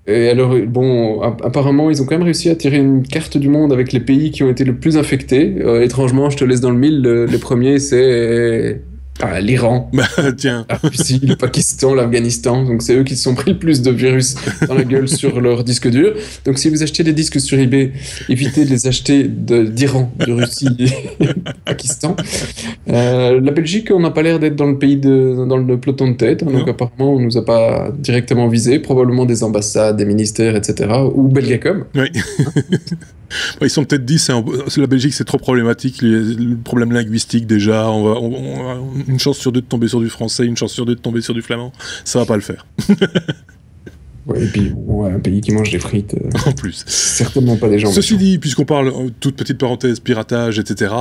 Et alors, bon, apparemment, ils ont quand même réussi à tirer une carte du monde avec les pays qui ont été le plus infectés. Étrangement, je te laisse dans le mille. Les premiers, c'est... l'Iran, tiens. La Russie, le Pakistan, l'Afghanistan, donc c'est eux qui se sont pris le plus de virus dans la gueule sur leur disque dur. Donc si vous achetez des disques sur eBay, évitez de les acheter d'Iran, de Russie et du Pakistan. La Belgique, on n'a pas l'air d'être dans le peloton de tête, hein, donc apparemment on nous a pas directement visé, probablement des ambassades, des ministères, etc. ou Belgacom. Oui. Ils sont peut-être dit la Belgique c'est trop problématique, le problème linguistique déjà, on va une chance sur deux de tomber sur du français, une chance sur deux de tomber sur du flamand, ça va pas le faire. Ouais, et puis, un pays qui mange des frites. En plus. Certainement pas des gens. Ceci dit, puisqu'on parle, toute petite parenthèse, piratage, etc.,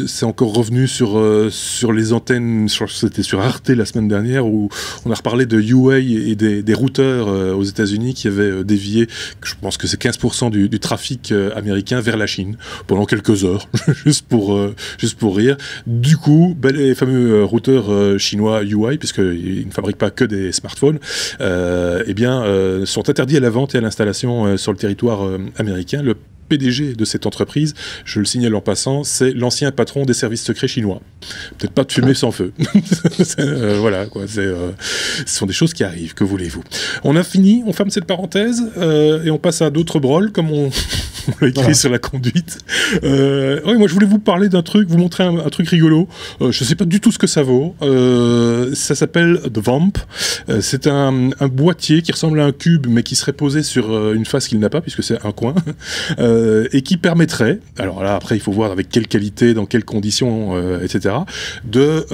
c'est encore revenu sur les antennes, c'était sur Arte la semaine dernière, où on a reparlé de Huawei et des routeurs aux États-Unis qui avaient dévié, je pense que c'est 15% du trafic américain vers la Chine, pendant quelques heures, juste pour rire. Du coup, les fameux routeurs chinois Huawei, puisqu'ils ne fabriquent pas que des smartphones, sont interdits à la vente et à l'installation sur le territoire américain. Le PDG de cette entreprise, je le signale en passant, c'est l'ancien patron des services secrets chinois. Peut-être pas de fumée sans feu. Voilà, quoi. Ce sont des choses qui arrivent, que voulez-vous. On a fini, on ferme cette parenthèse et on passe à d'autres broles, comme on l'a écrit sur la conduite. Oui, moi je voulais vous parler d'un truc, vous montrer un truc rigolo. Je sais pas du tout ce que ça vaut. Ça s'appelle The Vamp. C'est un boîtier qui ressemble à un cube, mais qui serait posé sur une face qu'il n'a pas, puisque c'est un coin. Et qui permettrait, alors là après il faut voir avec quelle qualité, dans quelles conditions, etc., de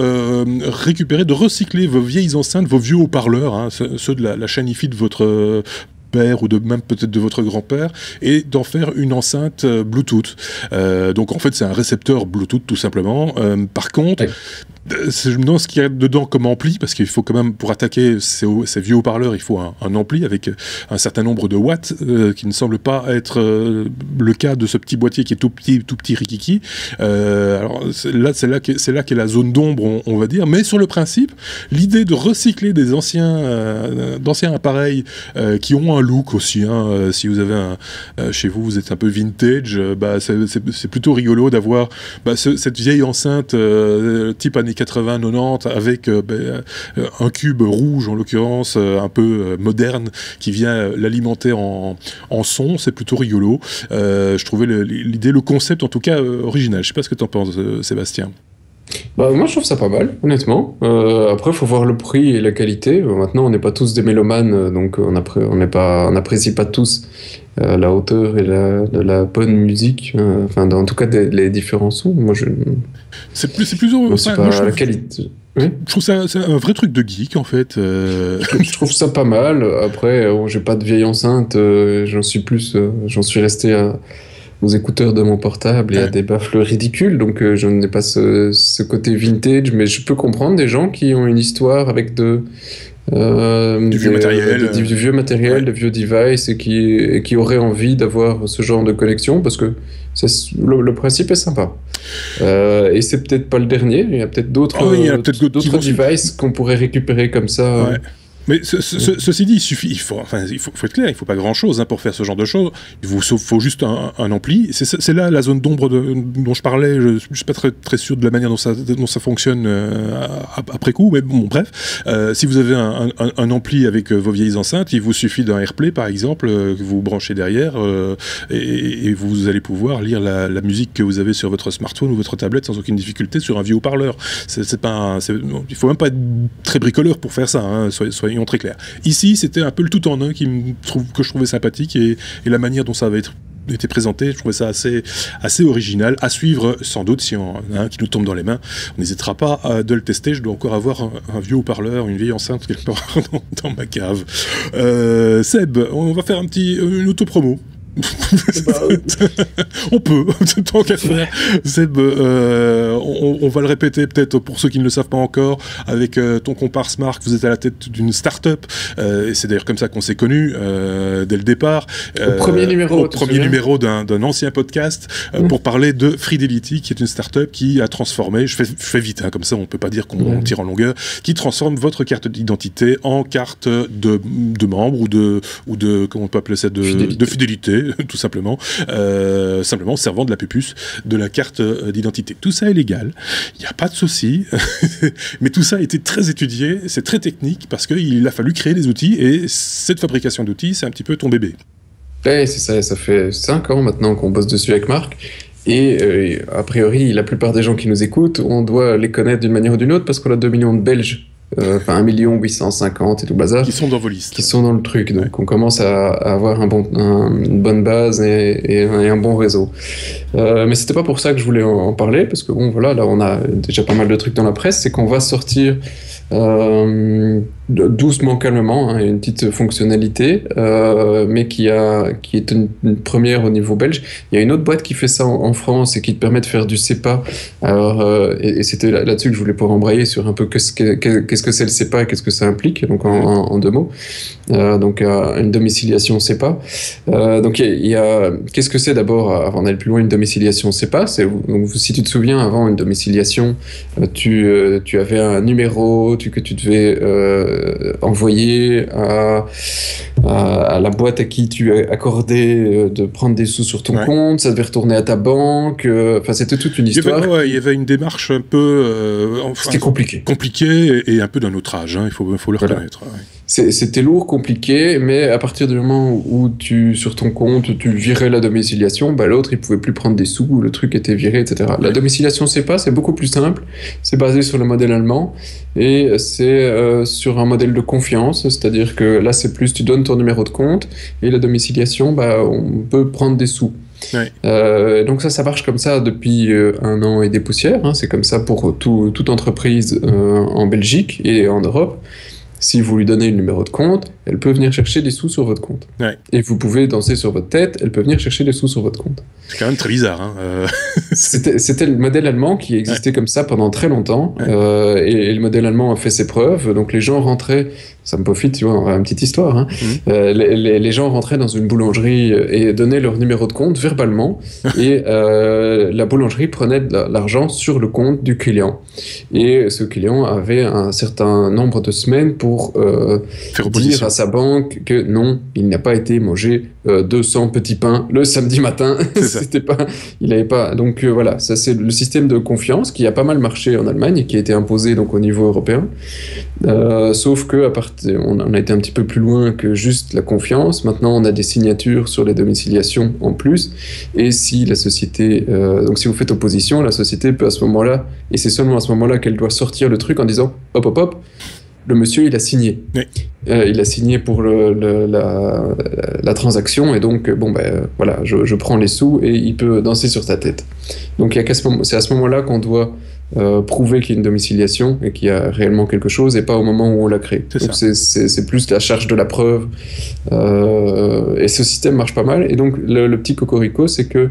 récupérer, de recycler vos vieilles enceintes, vos vieux haut-parleurs, hein, ceux de la chaîne hi-fi de votre père ou de même peut-être de votre grand-père, et d'en faire une enceinte Bluetooth. Donc en fait c'est un récepteur Bluetooth tout simplement. Par contre, je me demande ce qu'il y a dedans comme ampli, parce qu'il faut quand même, pour attaquer ces vieux haut-parleurs, il faut un ampli avec un certain nombre de watts, qui ne semble pas être le cas de ce petit boîtier qui est tout petit rikiki. Alors c'est là qu'est la zone d'ombre, on va dire. Mais sur le principe, l'idée de recycler des d'anciens appareils qui ont un look aussi, hein, si vous avez chez vous, vous êtes un peu vintage, c'est plutôt rigolo d'avoir cette vieille enceinte type années 80-90 avec un cube rouge en l'occurrence, un peu moderne, qui vient l'alimenter en son. C'est plutôt rigolo. Je trouvais l'idée, le concept en tout cas original. Je sais pas ce que tu en penses, Sébastien. Moi je trouve ça pas mal, honnêtement. Après il faut voir le prix et la qualité. Maintenant on n'est pas tous des mélomanes, donc on n'apprécie pas tous la hauteur et de la bonne musique, en tout cas les différents sons. C'est plus la qualité. Oui. Je trouve ça c'est un vrai truc de geek en fait. Je trouve ça pas mal. Après j'ai pas de vieille enceinte, j'en suis resté aux écouteurs de mon portable et à des baffles ridicules, donc je n'ai pas ce côté vintage, mais je peux comprendre des gens qui ont une histoire avec du vieux matériel, de vieux devices, et qui auraient envie d'avoir ce genre de connexion, parce que le principe est sympa. Et c'est peut-être pas le dernier, il y a peut-être d'autres devices qu'on pourrait récupérer comme ça. Ouais. Mais ceci dit, il faut être clair, il ne faut pas grand-chose pour faire ce genre de choses. Il vous faut juste un ampli. C'est là la zone d'ombre dont je parlais. Je ne suis pas très sûr de la manière dont ça fonctionne après coup, mais bon, bref. Si vous avez un ampli avec vos vieilles enceintes, il vous suffit d'un AirPlay, par exemple, que vous branchez derrière, et vous allez pouvoir lire la musique que vous avez sur votre smartphone ou votre tablette sans aucune difficulté sur un vieux haut-parleur. Il ne faut même pas être très bricoleur pour faire ça, hein, soyons très clair. Ici, c'était un peu le tout en un que je trouvais sympathique, et la manière dont ça avait été présenté, je trouvais ça assez original, à suivre sans doute. Si on a un qui nous tombe dans les mains, on n'hésitera pas de le tester. Je dois encore avoir un vieux haut-parleur, une vieille enceinte quelque part dans ma cave. Seb, on va faire une auto-promo. On peut, tant qu'à faire. Seb, on va le répéter peut-être pour ceux qui ne le savent pas encore, avec ton comparse Marc, vous êtes à la tête d'une start-up, et c'est d'ailleurs comme ça qu'on s'est connus dès le départ. Au premier numéro d'un ancien podcast, pour parler de Fridelity, qui est une start-up qui a transformé, je fais vite, hein, comme ça on peut pas dire qu'on tire en longueur, qui transforme votre carte d'identité en carte de membre ou de comment on peut appeler ça, de fidélité, tout simplement, servant de la pupuce de la carte d'identité. Tout ça est légal, il n'y a pas de souci, mais tout ça a été très étudié, c'est très technique, parce qu'il a fallu créer des outils, et cette fabrication d'outils, c'est un petit peu ton bébé. Ouais, c'est ça fait 5 ans maintenant qu'on bosse dessus avec Marc, et a priori, la plupart des gens qui nous écoutent, on doit les connaître d'une manière ou d'une autre, parce qu'on a 2 millions de Belges, 1 850 et tout bazar, qui sont dans vos listes, qui sont dans le truc, donc on commence à avoir une bonne base et un bon réseau. Mais c'était pas pour ça que je voulais en parler, parce que bon, voilà, là on a déjà pas mal de trucs dans la presse, c'est qu'on va sortir doucement, calmement, hein, une petite fonctionnalité, mais qui est une première au niveau belge. Il y a une autre boîte qui fait ça en France et qui te permet de faire du SEPA. Alors, et c'était là-dessus que je voulais pouvoir embrayer sur un peu qu'est-ce que c'est le SEPA et qu'est-ce que ça implique, donc en 2 mots. Donc une domiciliation SEPA. Donc qu'est-ce que c'est d'abord, avant d'aller plus loin, une domiciliation SEPA? Donc, si tu te souviens, avant une domiciliation, tu avais un numéro que tu devais envoyer à la boîte à qui tu accordais de prendre des sous sur ton compte, ça devait retourner à ta banque, enfin c'était toute une histoire. Il y avait une démarche un peu c'était compliqué et un peu d'un autre âge, hein, il faut le reconnaître. Ouais. C'était lourd, compliqué, mais à partir du moment où sur ton compte, tu virais la domiciliation, l'autre, il pouvait plus prendre des sous, le truc était viré, etc. La domiciliation SEPA, c'est beaucoup plus simple. C'est basé sur le modèle allemand et c'est sur un modèle de confiance, c'est-à-dire que là, c'est plus tu donnes ton numéro de compte et la domiciliation, on peut prendre des sous. Ouais. Donc ça marche comme ça depuis 1 an et des poussières, hein. C'est comme ça pour toute entreprise en Belgique et en Europe. Si vous lui donnez le numéro de compte, elle peut venir chercher des sous sur votre compte. Ouais. Et vous pouvez danser sur votre tête, elle peut venir chercher des sous sur votre compte. C'est quand même très bizarre. Hein. C'était le modèle allemand qui existait comme ça pendant très longtemps. Ouais. Et le modèle allemand a fait ses preuves. Donc les gens rentraient, ça me profite, tu vois, on a une petite histoire. Hein. Les gens rentraient dans une boulangerie et donnaient leur numéro de compte verbalement. Et la boulangerie prenait de l'argent sur le compte du client. Et ce client avait un certain nombre de semaines pour dire à sa banque que non, il n'a pas été mangé 200 petits pains le samedi matin. Il n'avait pas. Donc voilà, ça c'est le système de confiance qui a pas mal marché en Allemagne et qui a été imposé donc au niveau européen. Sauf que on a été un petit peu plus loin que juste la confiance. Maintenant, on a des signatures sur les domiciliations en plus. Et si la société, donc si vous faites opposition, la société peut à ce moment-là, et c'est seulement à ce moment-là qu'elle doit sortir le truc en disant hop hop hop. Le monsieur, il a signé. Oui. Il a signé pour la transaction et donc, voilà, je prends les sous et il peut danser sur sa tête. Donc, c'est à ce moment-là qu'on doit prouver qu'il y a une domiciliation et qu'il y a réellement quelque chose et pas au moment où on l'a créé. Donc, c'est plus la charge de la preuve. Et ce système marche pas mal. Et donc, le petit cocorico, c'est que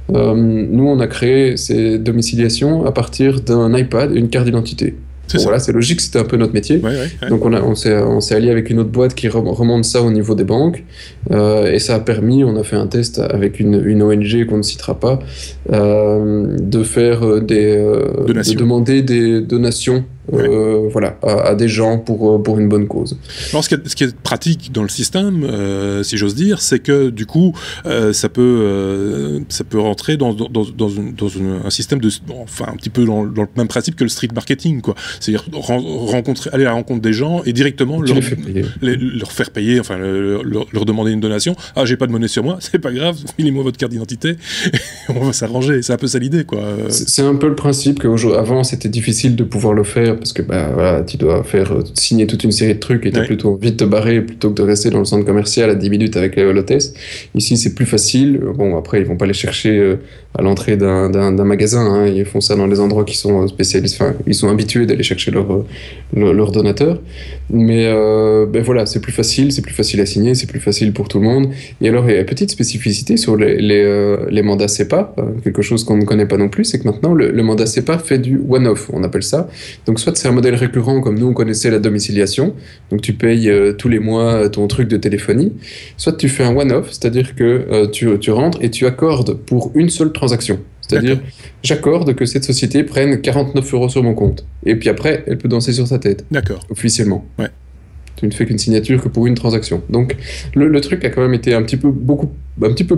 nous, on a créé ces domiciliations à partir d'un iPad et une carte d'identité. Bon, voilà, c'est logique, c'était un peu notre métier. Ouais. Donc on s'est allié avec une autre boîte qui remonte ça au niveau des banques et ça a permis, on a fait un test avec une ONG qu'on ne citera pas, de faire de demander des donations. Voilà, à des gens pour une bonne cause. Alors, ce qui est pratique dans le système, si j'ose dire, c'est que du coup, ça peut rentrer dans un système enfin un petit peu dans le même principe que le street marketing, quoi. C'est-à-dire aller à la rencontre des gens et directement leur faire payer, enfin leur demander une donation. Ah, j'ai pas de monnaie sur moi, c'est pas grave, filez-moi votre carte d'identité, et on va s'arranger. C'est un peu ça l'idée, quoi. C'est un peu le principe qu'avant c'était difficile de pouvoir le faire. Parce que voilà, tu dois signer toute une série de trucs et tu as plutôt envie de te barrer plutôt que de rester dans le centre commercial à 10 minutes avec l'hôtesse. Ici, c'est plus facile. Bon, après, ils vont pas les chercher à l'entrée d'un magasin. Hein. Ils font ça dans les endroits qui sont spécialistes. Enfin, ils sont habitués d'aller chercher leur donateur. Mais voilà, c'est plus facile à signer, c'est plus facile pour tout le monde. Et alors, il y a une petite spécificité sur les mandats SEPA, quelque chose qu'on ne connaît pas non plus, c'est que maintenant, le mandat SEPA fait du one-off, on appelle ça. Donc, soit c'est un modèle récurrent comme nous on connaissait la domiciliation, donc tu payes tous les mois ton truc de téléphonie, soit tu fais un one-off, c'est-à-dire que tu rentres et tu accordes pour une seule transaction. C'est-à-dire, j'accorde que cette société prenne 49 € sur mon compte. Et puis après, elle peut danser sur sa tête. D'accord. Officiellement. Ouais. Tu ne fais qu'une signature que pour une transaction. Donc, le truc a quand même été un petit peu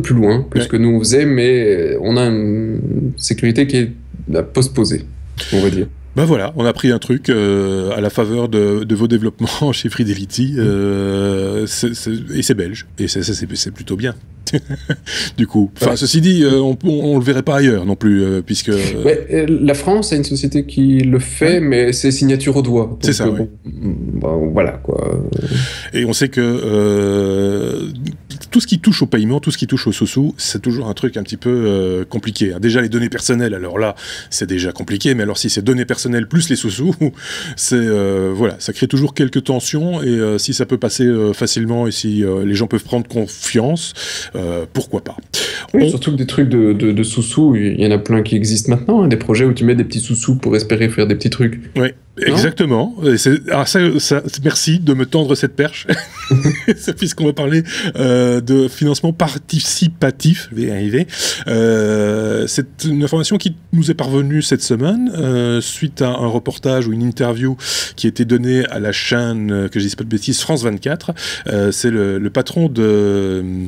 plus loin que ce que nous on faisait, mais on a une sécurité qui est postposée, on va dire. Ben voilà, on a pris un truc à la faveur de vos développements chez Fidelity, et c'est belge, et c'est plutôt bien. Du coup, enfin, ceci dit, on le verrait pas ailleurs non plus, puisque... Ouais, la France a une société qui le fait, mais c'est signature au doigt. C'est ça, voilà, quoi. Et on sait que tout ce qui touche au paiement, tout ce qui touche aux sous-sous, c'est toujours un truc un petit peu compliqué. Déjà les données personnelles, alors là, c'est déjà compliqué, mais alors si c'est données personnelles plus les sous-sous, c'est voilà, ça crée toujours quelques tensions, et si ça peut passer facilement et si les gens peuvent prendre confiance, pourquoi pas. Oui, surtout que des trucs de sous-sous, il y en a plein qui existent maintenant, hein, des projets où tu mets des petits sous-sous pour espérer faire des petits trucs. Oui. Exactement. Merci de me tendre cette perche, puisqu'on va parler de financement participatif. Je vais y arriver. C'est une information qui nous est parvenue cette semaine suite à un reportage ou une interview qui a été donnée à la chaîne, que je dise pas de bêtises, France 24. C'est le patron de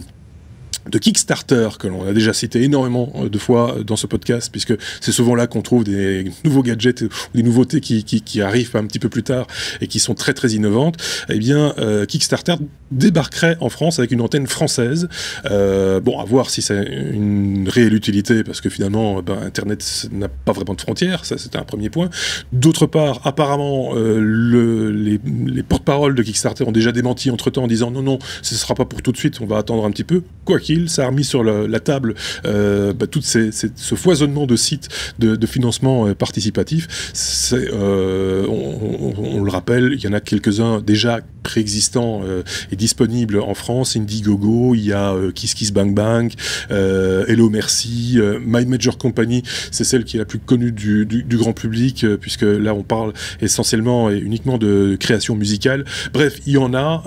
Kickstarter, que l'on a déjà cité énormément de fois dans ce podcast, puisque c'est souvent là qu'on trouve des nouveaux gadgets, des nouveautés qui arrivent un petit peu plus tard et qui sont très très innovantes. Eh bien, Kickstarter débarquerait en France avec une antenne française. Bon, à voir si c'est une réelle utilité, parce que finalement, Internet n'a pas vraiment de frontières, ça c'était un premier point. D'autre part, apparemment, les porte-paroles de Kickstarter ont déjà démenti entre-temps en disant non, ce ne sera pas pour tout de suite, on va attendre un petit peu. Quoi qu'il, ça a remis sur la table tout ce foisonnement de sites de financement participatif. On le rappelle, il y en a quelques-uns déjà préexistants et disponibles en France. Indiegogo, il y a KissKissBankBank, Hello Merci, My Major Company, c'est celle qui est la plus connue du grand public, puisque là on parle essentiellement et uniquement de création musicale. Bref, il y en a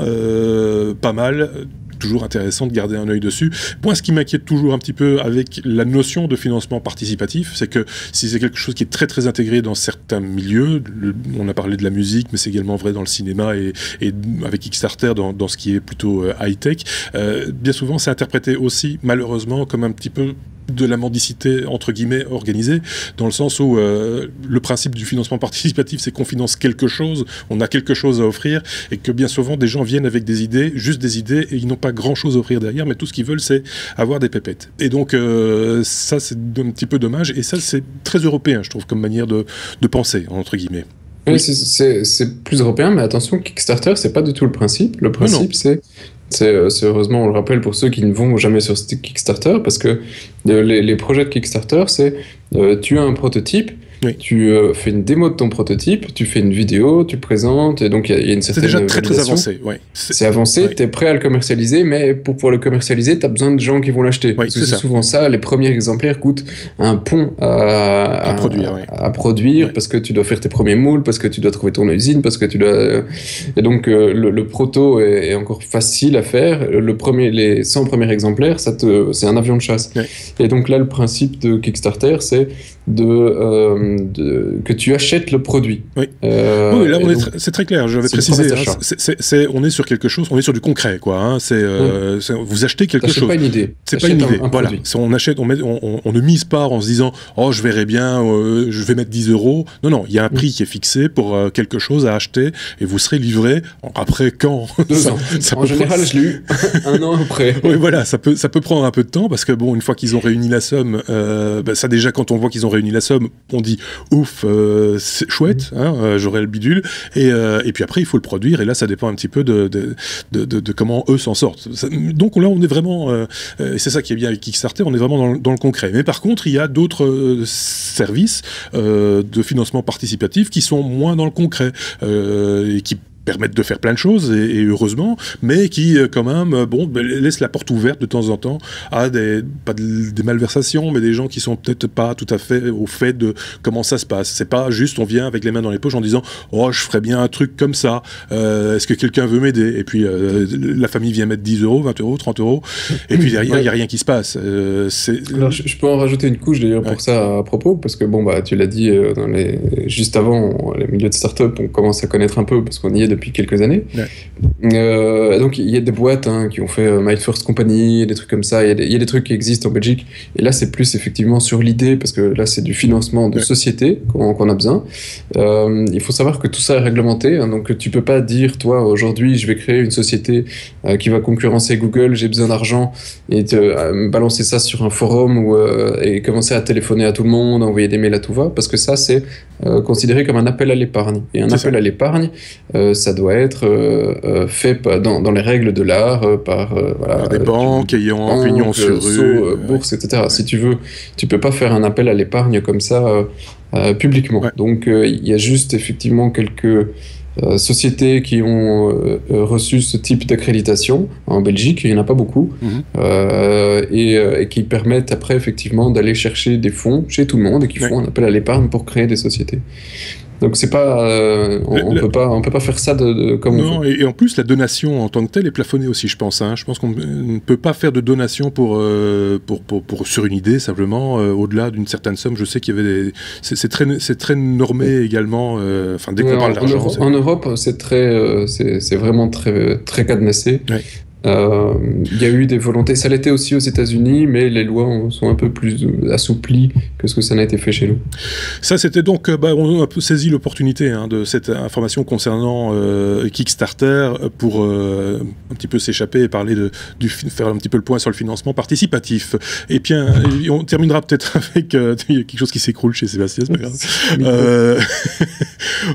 pas mal. Toujours intéressant de garder un œil dessus. Moi, ce qui m'inquiète toujours un petit peu avec la notion de financement participatif, c'est que si c'est quelque chose qui est très très intégré dans certains milieux, on a parlé de la musique, mais c'est également vrai dans le cinéma et avec Kickstarter dans ce qui est plutôt high-tech, bien souvent c'est interprété aussi malheureusement comme un petit peu de la mendicité entre guillemets organisée, dans le sens où le principe du financement participatif, c'est qu'on finance quelque chose, on a quelque chose à offrir, et que bien souvent des gens viennent avec des idées, juste des idées, et ils n'ont pas grand chose à offrir derrière, mais tout ce qu'ils veulent c'est avoir des pépettes. Et donc ça c'est un petit peu dommage, et ça c'est très européen je trouve comme manière de penser entre guillemets. Oui, c'est plus européen, mais attention, Kickstarter c'est pas du tout le principe. Le principe c'est heureusement, on le rappelle pour ceux qui ne vont jamais sur Kickstarter, parce que les projets de Kickstarter, c'est tu as un prototype, tu fais une démo de ton prototype, tu fais une vidéo, tu présentes, et donc il y a une certaine validation. C'est déjà très avancé. Ouais. C'est avancé, tu es prêt à le commercialiser, mais pour pouvoir le commercialiser, tu as besoin de gens qui vont l'acheter. Parce que c'est souvent ça, les premiers exemplaires coûtent un pont à produire, parce que tu dois faire tes premiers moules, parce que tu dois trouver ton usine, parce que tu dois... Et donc le proto est encore facile à faire. Les 100 premiers exemplaires, c'est un avion de chasse. Ouais. Et donc là, le principe de Kickstarter, c'est que tu achètes le produit. Oui, oui là c'est très clair, je vais préciser. On est sur quelque chose, on est sur du concret, quoi. Hein, vous achetez quelque chose. C'est pas une idée. C'est pas une idée. Voilà. On achète, on ne mise pas en se disant je verrai bien, je vais mettre 10 €. Non, il y a un prix qui est fixé pour quelque chose à acheter et vous serez livré après quand 2 ans. En général, je l'ai eu 1 an après. Oui, voilà, ça peut prendre un peu de temps parce que bon, une fois qu'ils ont réuni la somme, ça déjà quand on voit qu'ils ont réuni la somme, on dit ouf, c'est chouette, hein, j'aurai le bidule, et puis après il faut le produire, et là ça dépend un petit peu de comment eux s'en sortent. Donc là on est vraiment, et c'est ça qui est bien avec Kickstarter, on est vraiment dans le concret. Mais par contre il y a d'autres services de financement participatif qui sont moins dans le concret, et qui permettent de faire plein de choses, et heureusement, mais qui quand même laissent la porte ouverte de temps en temps à pas des malversations, mais des gens qui sont peut-être pas tout à fait au fait de comment ça se passe. C'est pas juste on vient avec les mains dans les poches en disant je ferais bien un truc comme ça, est-ce que quelqu'un veut m'aider, et puis la famille vient mettre 10 €, 20 €, 30 €, et puis derrière il n'y a rien qui se passe. Alors je peux en rajouter une couche d'ailleurs pour ça à propos, parce que tu l'as dit juste avant, les milieux de start-up on commence à connaître un peu parce qu'on y est depuis quelques années. Donc il y a des boîtes qui ont fait My First Company, des trucs comme ça, il y a des trucs qui existent en Belgique, et là c'est plus effectivement sur l'idée, parce que là c'est du financement de société qu'on a besoin. Il faut savoir que tout ça est réglementé, donc tu peux pas dire toi aujourd'hui je vais créer une société qui va concurrencer Google, j'ai besoin d'argent, et balancer ça sur un forum et commencer à téléphoner à tout le monde, envoyer des mails à tout va, parce que ça c'est considéré comme un appel à l'épargne, et un appel à l'épargne ça doit être fait dans les règles de l'art par des banques ayant pignon sur rue, bourse, etc. Si tu veux, tu peux pas faire un appel à l'épargne comme ça publiquement. Ouais. Donc il y a juste effectivement quelques sociétés qui ont reçu ce type d'accréditation en Belgique, il n'y en a pas beaucoup, et qui permettent après effectivement d'aller chercher des fonds chez tout le monde et qui font un appel à l'épargne pour créer des sociétés. Donc c'est pas, on peut pas faire ça comme on veut. Et en plus la donation en tant que telle est plafonnée aussi, je pense. Je pense qu'on ne peut pas faire de donation pour sur une idée simplement au-delà d'une certaine somme. Je sais qu'il y avait c'est très normé également. Enfin dès qu'on parle d'argent. En Europe, c'est vraiment très très cadenassé. Ouais. Il y a eu des volontés, ça l'était aussi aux États-Unis, mais les lois sont un peu plus assouplies que ce que ça n'a été fait chez nous. Ça, c'était donc, on a un peu saisi l'opportunité de cette information concernant Kickstarter pour un petit peu s'échapper et parler faire un petit peu le point sur le financement participatif. Et puis, on terminera peut-être avec quelque chose qui s'écroule chez Sébastien, c'est pas grave.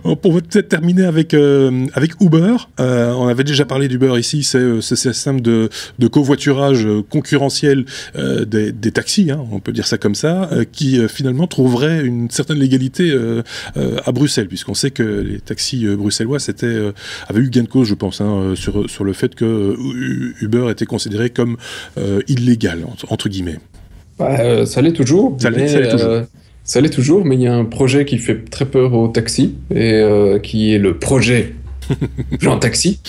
On peut peut-être terminer avec Uber. On avait déjà parlé d'Uber ici, c'est système de covoiturage concurrentiel des taxis, on peut dire ça comme ça, qui finalement trouverait une certaine légalité à Bruxelles, puisqu'on sait que les taxis bruxellois avaient eu gain de cause, je pense, sur le fait que Uber était considéré comme illégal, entre guillemets. Ça l'est toujours. Ça l'est toujours, mais il y a un projet qui fait très peur aux taxis, et qui est le projet Plan Taxi.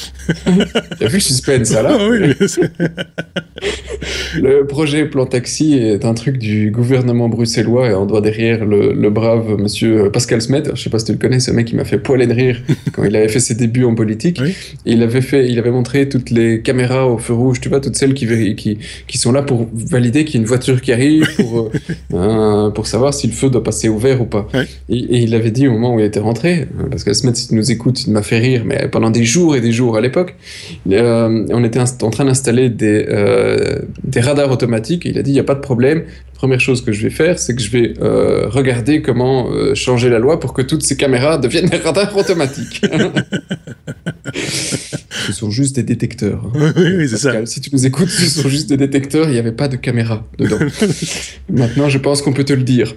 T'as vu le suspense, ça, là? Oui, Le projet Plan Taxi est un truc du gouvernement bruxellois et on doit derrière le brave monsieur Pascal Smet. Je sais pas si tu le connais, ce mec qui m'a fait poiler de rire quand il avait fait ses débuts en politique. Oui. Et il avait montré toutes les caméras au feu rouge, tu vois, toutes celles qui sont là pour valider qu'il y a une voiture qui arrive, pour savoir si le feu doit passer au vert ou pas. Oui. Et il avait dit au moment où il était rentré, Pascal Smet, si tu nous écoutes, il m'a fait rire, mais pendant des jours et des jours à l'époque, on était en train d'installer des radars automatiques et il a dit il n'y a pas de problème, la première chose que je vais faire c'est que je vais regarder comment changer la loi pour que toutes ces caméras deviennent des radars automatiques. Ce sont juste des détecteurs. Oui, c'est ça. Si tu nous écoutes, ce sont juste des détecteurs, il n'y avait pas de caméra dedans. Maintenant, je pense qu'on peut te le dire.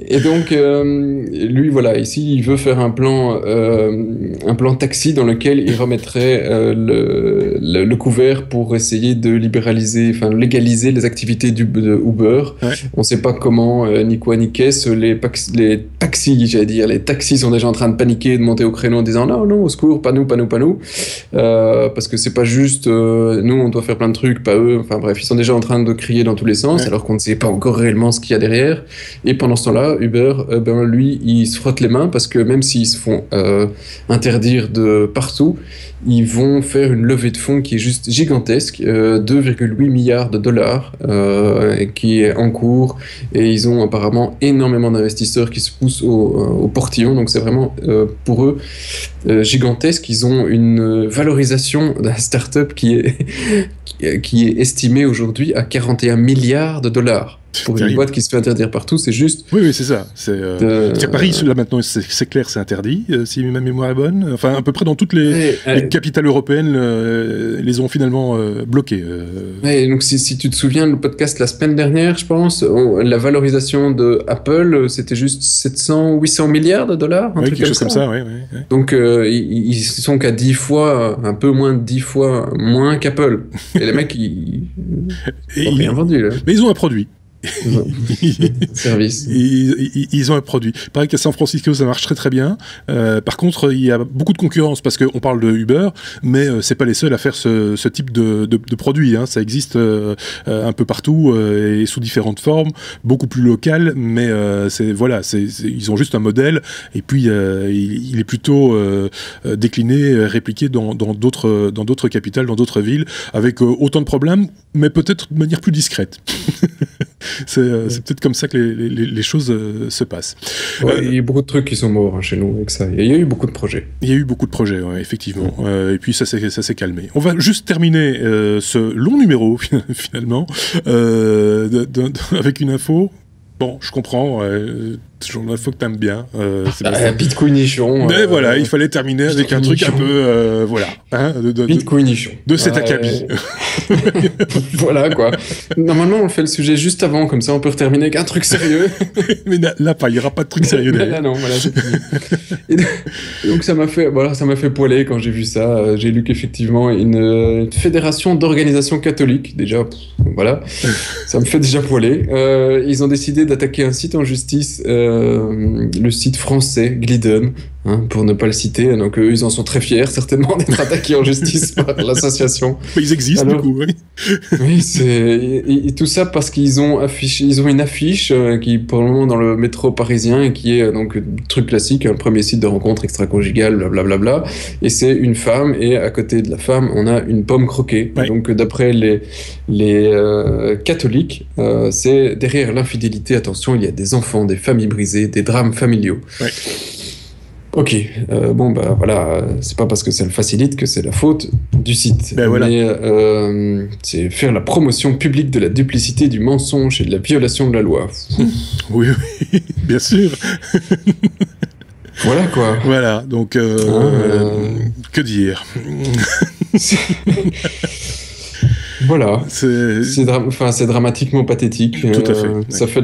Et donc, lui, voilà, ici, il veut faire un plan taxi dans lequel il remettrait le couvert pour essayer de légaliser les activités de Uber. Ouais. On ne sait pas comment, ni quoi, ni qu'est-ce. Les taxis sont déjà en train de paniquer, de monter au créneau en disant non, au secours, pas nous. Parce que c'est pas juste, nous, on doit faire plein de trucs, pas eux. Enfin bref, ils sont déjà en train de crier dans tous les sens, alors qu'on ne sait pas encore réellement ce qu'il y a derrière. Et pendant ce temps-là, Uber, lui, il se frotte les mains parce que même s'ils se font interdire de partout, ils vont faire une levée de fonds qui est juste gigantesque, 2,8 milliards de dollars, qui est en cours, et ils ont apparemment énormément d'investisseurs qui se poussent au portillon, donc c'est vraiment pour eux gigantesque. Ils ont une valorisation d'un start-up qui est estimée aujourd'hui à 41 milliards de dollars. Pour une boîte qui se fait interdire partout, c'est juste... Oui, c'est ça. C'est Paris, là, maintenant, c'est clair, c'est interdit, si ma mémoire est bonne. Enfin, à peu près dans toutes les capitales européennes, les ont finalement bloquées. Ouais, donc, si tu te souviens, le podcast la semaine dernière, je pense, la valorisation de Apple, c'était juste 700 ou 800 milliards de dollars, un truc quelque chose comme ça, oui. Donc, ils sont qu'à 10 fois, un peu moins de 10 fois moins qu'Apple. Et les mecs, ils n'ont rien vendu, là. Mais ils ont un produit. Service. Ils ont un produit. Il paraît qu'à San Francisco ça marche très très bien. Par contre, il y a beaucoup de concurrence parce qu'on parle de Uber, mais c'est pas les seuls à faire ce type de produit. Ça existe un peu partout et sous différentes formes, beaucoup plus locales, mais ils ont juste un modèle et puis il est plutôt décliné, répliqué dans d'autres capitales, dans d'autres villes, avec autant de problèmes, mais peut-être de manière plus discrète. C'est peut-être comme ça que les choses se passent. Ouais, il y a beaucoup de trucs qui sont morts chez nous avec ça. Il y a eu beaucoup de projets. Il y a eu beaucoup de projets, effectivement. Et puis ça s'est calmé. On va juste terminer ce long numéro, finalement, avec une info. Bon, je comprends. toujours l'info que t'aimes bien. Bitcoinichon. Mais voilà, il fallait terminer avec un truc un peu, voilà. Hein, Bitcoinichon. De cet acabit. Voilà, quoi. Normalement, on fait le sujet juste avant, comme ça on peut terminer avec un truc sérieux. Mais là, il n'y aura pas de truc sérieux derrière. Là, non, voilà, c'est fini. Donc ça m'a fait poiler quand j'ai vu ça. J'ai lu qu'effectivement, une fédération d'organisations catholiques, déjà, voilà, ça me fait déjà poiler. Ils ont décidé d'attaquer un site en justice, le site français Glidden, hein, pour ne pas le citer. Donc eux, ils en sont très fiers, certainement, d'être attaqués en justice par l'association. Mais ils existent, du coup, oui. Oui, et tout ça parce qu'ils ont une affiche qui, pour le moment, dans le métro parisien, et qui est donc truc classique, un premier site de rencontre extra-conjugale, blablabla. Et c'est une femme, et à côté de la femme, on a une pomme croquée. Ouais. Donc, d'après les catholiques, c'est derrière l'infidélité, attention, il y a des enfants, des familles brisées, des drames familiaux. Ouais. Ok, voilà, c'est pas parce que ça le facilite que c'est la faute du site. Ben voilà. Mais c'est faire la promotion publique de la duplicité, du mensonge et de la violation de la loi. Oui, bien sûr. Voilà quoi. Voilà, donc que dire. Voilà, c'est dramatiquement pathétique. Tout à fait. Ça fait,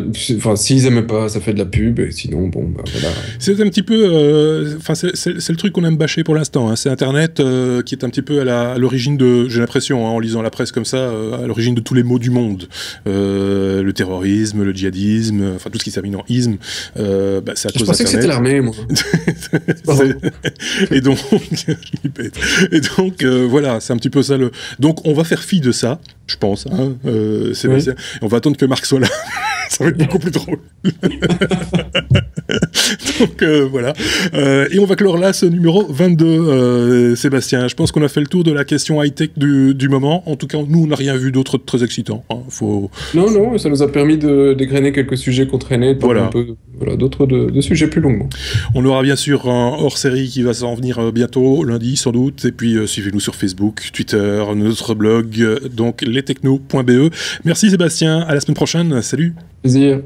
s'ils aimaient pas, ça fait de la pub. Et sinon, voilà. C'est un petit peu, c'est le truc qu'on aime bâcher pour l'instant. Hein. C'est Internet qui est un petit peu à l'origine de, j'ai l'impression, hein, en lisant la presse comme ça, à l'origine de tous les maux du monde. Le terrorisme, le djihadisme, enfin tout ce qui se termine en isme. C'est à cause d'Internet. Je pensais que c'était l'armée, moi. Et donc, voilà, c'est un petit peu ça le. Donc, on va faire fi de ça, je pense, hein, Sébastien. Oui. On va attendre que Marc soit là. Ça va être beaucoup plus drôle. Donc, voilà. Et on va clore là ce numéro 22, Sébastien. Je pense qu'on a fait le tour de la question high-tech du moment. En tout cas, nous, on n'a rien vu d'autre de très excitant. Hein. Non, ça nous a permis d'égrainer quelques sujets qu'on traînait, un peu, d'autres de sujets plus longs. On aura bien sûr un hors-série qui va s'en venir bientôt, lundi sans doute. Et puis, suivez-nous sur Facebook, Twitter, notre blog, donc lestechno.be. Merci Sébastien, à la semaine prochaine. Salut. Plaisir.